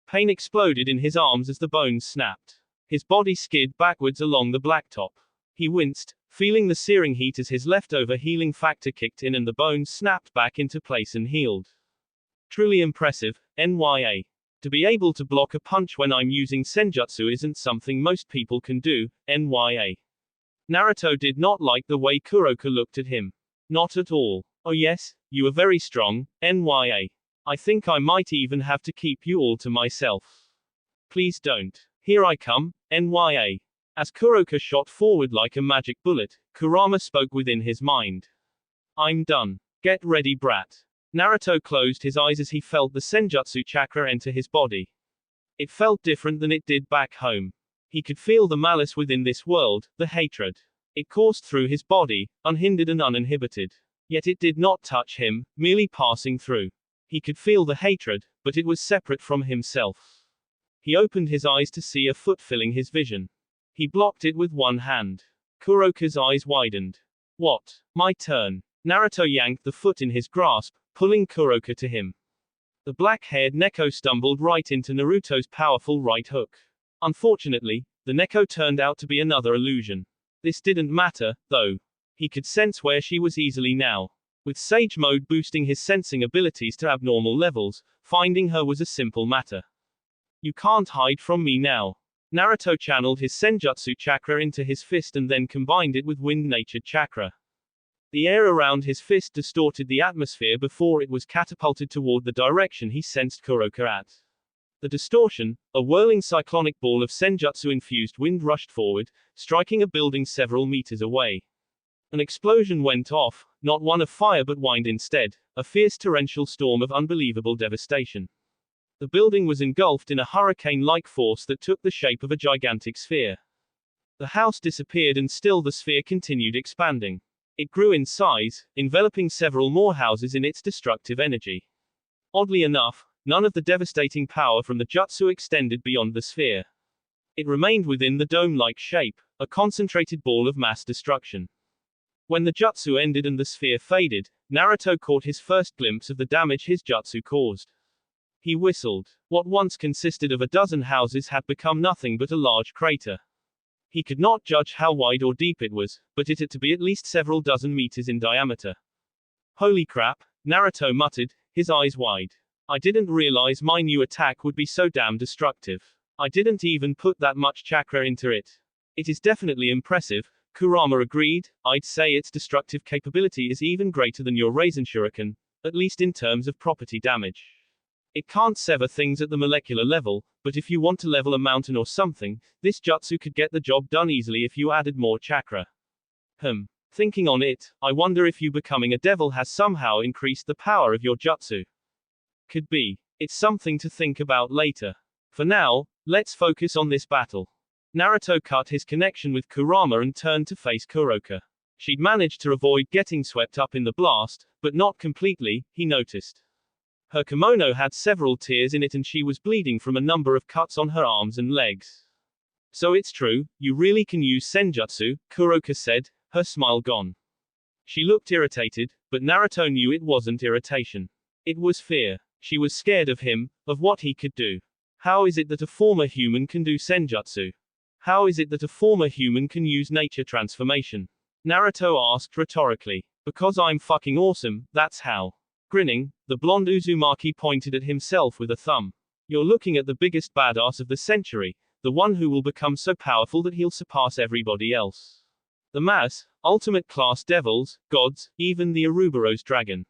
Pain exploded in his arms as the bones snapped. His body skid backwards along the blacktop. He winced, feeling the searing heat as his leftover healing factor kicked in and the bones snapped back into place and healed. Truly impressive, NYA. To be able to block a punch when I'm using senjutsu isn't something most people can do, NYA. Naruto did not like the way Kuroka looked at him. Not at all. Oh yes, you are very strong, NYA. I think I might even have to keep you all to myself. Please don't. Here I come, NYA. As Kuroka shot forward like a magic bullet, Kurama spoke within his mind. I'm done. Get ready, brat. Naruto closed his eyes as he felt the senjutsu chakra enter his body. It felt different than it did back home. He could feel the malice within this world, the hatred. It coursed through his body, unhindered and uninhibited. Yet it did not touch him, merely passing through. He could feel the hatred, but it was separate from himself. He opened his eyes to see a foot filling his vision. He blocked it with one hand. Kuroka's eyes widened. What? My turn. Naruto yanked the foot in his grasp, pulling Kuroka to him. The black-haired Neko stumbled right into Naruto's powerful right hook. Unfortunately, the Neko turned out to be another illusion. This didn't matter, though. He could sense where she was easily now. With Sage Mode boosting his sensing abilities to abnormal levels, finding her was a simple matter. You can't hide from me now. Naruto channeled his Senjutsu chakra into his fist and then combined it with wind-natured chakra. The air around his fist distorted the atmosphere before it was catapulted toward the direction he sensed Kuroka at. The distortion, a whirling cyclonic ball of Senjutsu-infused wind rushed forward, striking a building several meters away. An explosion went off, not one of fire but wind instead, a fierce torrential storm of unbelievable devastation. The building was engulfed in a hurricane-like force that took the shape of a gigantic sphere. The house disappeared and still the sphere continued expanding. It grew in size, enveloping several more houses in its destructive energy. Oddly enough, none of the devastating power from the jutsu extended beyond the sphere. It remained within the dome-like shape, a concentrated ball of mass destruction. When the jutsu ended and the sphere faded, Naruto caught his first glimpse of the damage his jutsu caused. He whistled. What once consisted of a dozen houses had become nothing but a large crater. He could not judge how wide or deep it was, but it had to be at least several dozen meters in diameter. Holy crap, Naruto muttered, his eyes wide. I didn't realize my new attack would be so damn destructive. I didn't even put that much chakra into it. It is definitely impressive, Kurama agreed. I'd say its destructive capability is even greater than your Raisin Shuriken, at least in terms of property damage. It can't sever things at the molecular level, but if you want to level a mountain or something, this jutsu could get the job done easily if you added more chakra. Thinking on it, I wonder if you becoming a devil has somehow increased the power of your jutsu. Could be. It's something to think about later. For now, let's focus on this battle. Naruto cut his connection with Kurama and turned to face Kuroka. She'd managed to avoid getting swept up in the blast, but not completely, he noticed. Her kimono had several tears in it and she was bleeding from a number of cuts on her arms and legs. So it's true, you really can use Senjutsu, Kuroka said, her smile gone. She looked irritated, but Naruto knew it wasn't irritation. It was fear. She was scared of him, of what he could do. How is it that a former human can do Senjutsu? How is it that a former human can use nature transformation? Naruto asked rhetorically. Because I'm fucking awesome, that's how. Grinning, the blonde Uzumaki pointed at himself with a thumb. You're looking at the biggest badass of the century, the one who will become so powerful that he'll surpass everybody else. The mass, ultimate class devils, gods, even the Ouroboros dragon.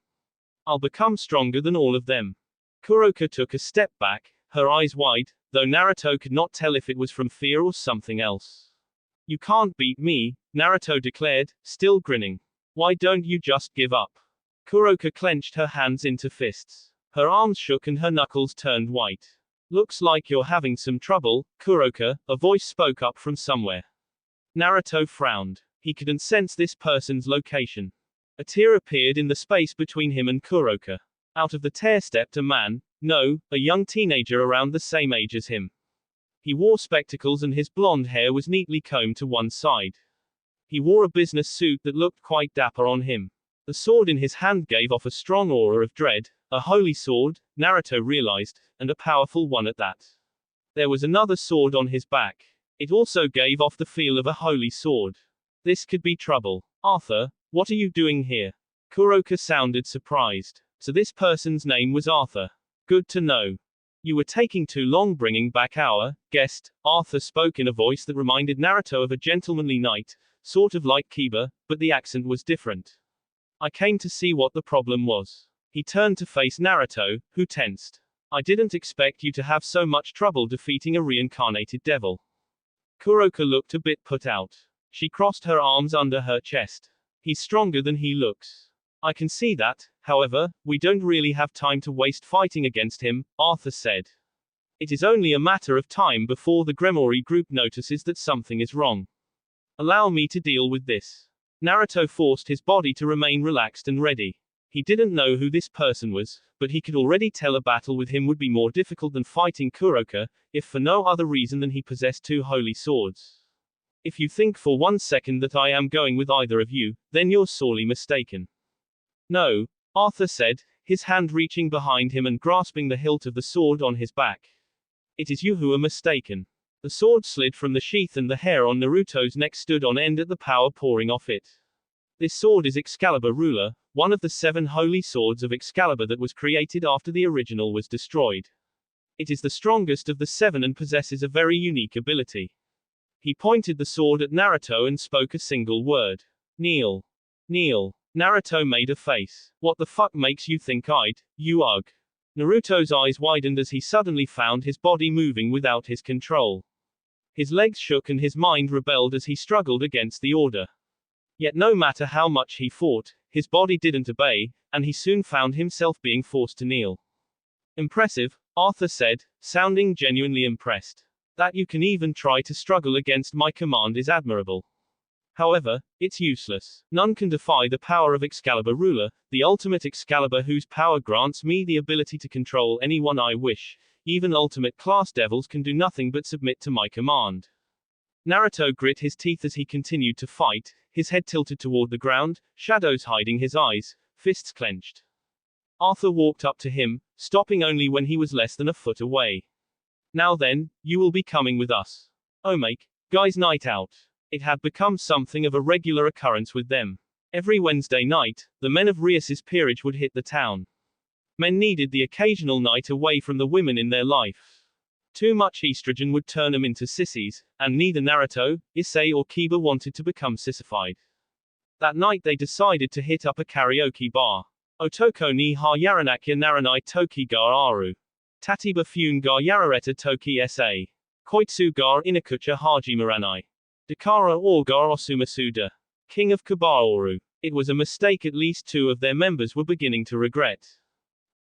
I'll become stronger than all of them. Kuroka took a step back, her eyes wide, though Naruto could not tell if it was from fear or something else. You can't beat me, Naruto declared, still grinning. Why don't you just give up? Kuroka clenched her hands into fists. Her arms shook and her knuckles turned white. Looks like you're having some trouble, Kuroka, a voice spoke up from somewhere. Naruto frowned. He couldn't sense this person's location. A tear appeared in the space between him and Kuroka. Out of the tear stepped a man, no, a young teenager around the same age as him. He wore spectacles and his blonde hair was neatly combed to one side. He wore a business suit that looked quite dapper on him. The sword in his hand gave off a strong aura of dread, a holy sword, Naruto realized, and a powerful one at that. There was another sword on his back. It also gave off the feel of a holy sword. This could be trouble. Arthur, what are you doing here? Kuroka sounded surprised. So this person's name was Arthur. Good to know. You were taking too long bringing back our guest. Arthur spoke in a voice that reminded Naruto of a gentlemanly knight, sort of like Kiba, but the accent was different. I came to see what the problem was. He turned to face Naruto, who tensed. I didn't expect you to have so much trouble defeating a reincarnated devil. Kuroka looked a bit put out. She crossed her arms under her chest. He's stronger than he looks. I can see that, however, we don't really have time to waste fighting against him, Arthur said. It is only a matter of time before the Gremori group notices that something is wrong. Allow me to deal with this. Naruto forced his body to remain relaxed and ready. He didn't know who this person was, but he could already tell a battle with him would be more difficult than fighting Kuroka, if for no other reason than he possessed two holy swords. If you think for 1 second that I am going with either of you, then you're sorely mistaken. No, Arthur said, his hand reaching behind him and grasping the hilt of the sword on his back. It is you who are mistaken. The sword slid from the sheath and the hair on Naruto's neck stood on end at the power pouring off it. This sword is Excalibur Ruler, one of the 7 holy swords of Excalibur that was created after the original was destroyed. It is the strongest of the 7 and possesses a very unique ability. He pointed the sword at Naruto and spoke a single word. Kneel. Kneel. Naruto made a face. What the fuck makes you think I'd, you ugh? Naruto's eyes widened as he suddenly found his body moving without his control. His legs shook and his mind rebelled as he struggled against the order. Yet no matter how much he fought, his body didn't obey, and he soon found himself being forced to kneel. Impressive, Arthur said, sounding genuinely impressed. That you can even try to struggle against my command is admirable. However, it's useless. None can defy the power of Excalibur Ruler, the ultimate Excalibur whose power grants me the ability to control anyone I wish. Even ultimate class devils can do nothing but submit to my command. Naruto grit his teeth as he continued to fight, his head tilted toward the ground, shadows hiding his eyes, fists clenched. Arthur walked up to him, stopping only when he was less than a foot away. Now then, you will be coming with us. Make guys' night out. It had become something of a regular occurrence with them. Every Wednesday night, the men of Rias's peerage would hit the town. Men needed the occasional night away from the women in their life. Too much estrogen would turn them into sissies, and neither Naruto, Issei or Kiba wanted to become sissified. That night they decided to hit up a karaoke bar. Otoko ni ha yaranakya naranai toki ga aru. Tatiba fun ga yarareta toki sa. Koitsu ga inakucha hajimaranai. Dakara or ga osumasuda. King of Kabaoru. It was a mistake at least 2 of their members were beginning to regret.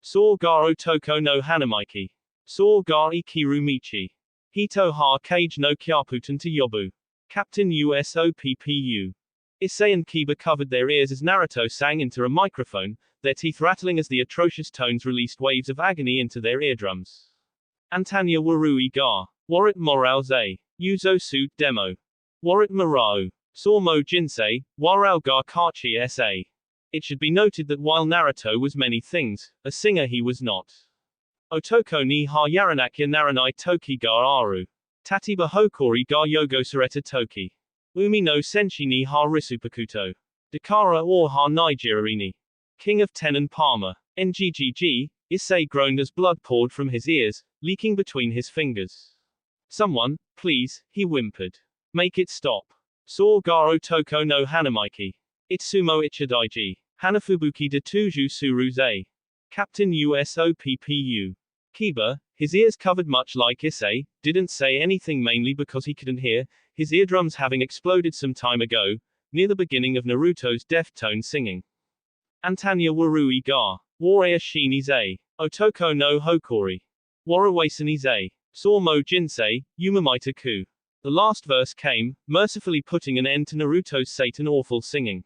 Saw ga otoko no hanamaiki. Saw ga ikiru michi. Hito ha kage no kyaputan to yobu. Captain USOPPU. Issei and Kiba covered their ears as Naruto sang into a microphone, their teeth rattling as the atrocious tones released waves of agony into their eardrums. Antanya warui ga. Warit morao ze. Yuzo suit demo. Warit morao. Sormo jinsei, warao ga kachi sa. It should be noted that while Naruto was many things, a singer he was not. Otoko ni ha yaranakya naranai toki ga aru. Tatiba hokori ga yogosareta toki. Umi no senshi ni ha risupakuto. Dakara or ha Nigeririni. King of Tenon Palmer. NGGG, Issei groaned as blood poured from his ears, leaking between his fingers. Someone, please, he whimpered. Make it stop. Saw ga otoko no hanamaiki. Itsumo ichidaiji. Hanafubuki de tuju suruze. Captain USOPPU. Kiba, his ears covered much like Issei, didn't say anything mainly because he couldn't hear, his eardrums having exploded some time ago, near the beginning of Naruto's death-tone singing. Antanya warui ga. Wareya shini ze. Otoko no hokori. Warawasani ze. Sormo jinsei, Yumamaita ku. The last verse came, mercifully putting an end to Naruto's Satan-awful singing.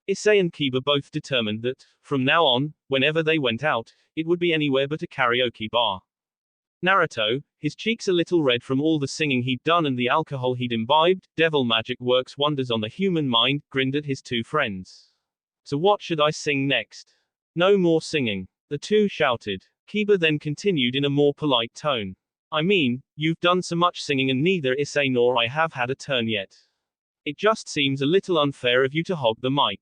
Issei and Kiba both determined that, from now on, whenever they went out, it would be anywhere but a karaoke bar. Naruto, his cheeks a little red from all the singing he'd done and the alcohol he'd imbibed, devil magic works wonders on the human mind, grinned at his 2 friends. So what should I sing next? No more singing. The 2 shouted. Kiba then continued in a more polite tone. I mean, you've done so much singing and neither Issei nor I have had a turn yet. It just seems a little unfair of you to hog the mic.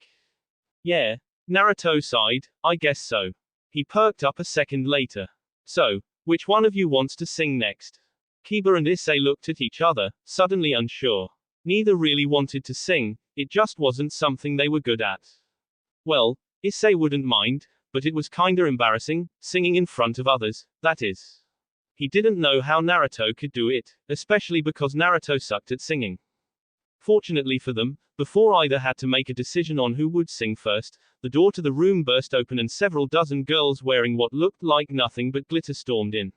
Yeah. Naruto sighed, I guess so. He perked up a second later. So, which one of you wants to sing next? Kiba and Issei looked at each other, suddenly unsure. Neither really wanted to sing, it just wasn't something they were good at. Well, Issei wouldn't mind, but it was kinda embarrassing, singing in front of others, that is. He didn't know how Naruto could do it, especially because Naruto sucked at singing. Fortunately for them, before either had to make a decision on who would sing first, the door to the room burst open and several dozen girls wearing what looked like nothing but glitter stormed in.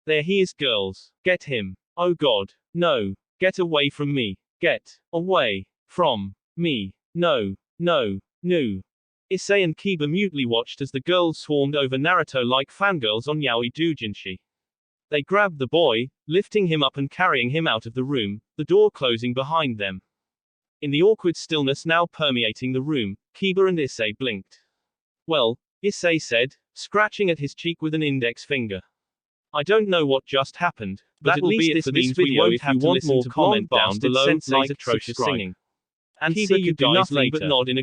There he is, girls. Get him. Oh God. No. Get away from me. Get away from me. No. No. No. Issei and Kiba mutely watched as the girls swarmed over Naruto like fangirls on Yaoi Doujinshi. They grabbed the boy, lifting him up and carrying him out of the room, the door closing behind them. In the awkward stillness now permeating the room, Kiba and Issei blinked. Well, Issei said, scratching at his cheek with an index finger. I don't know what just happened, but at least this means we won't have to listen to comment down below, like atrocious singing. And see you guys later. But not in a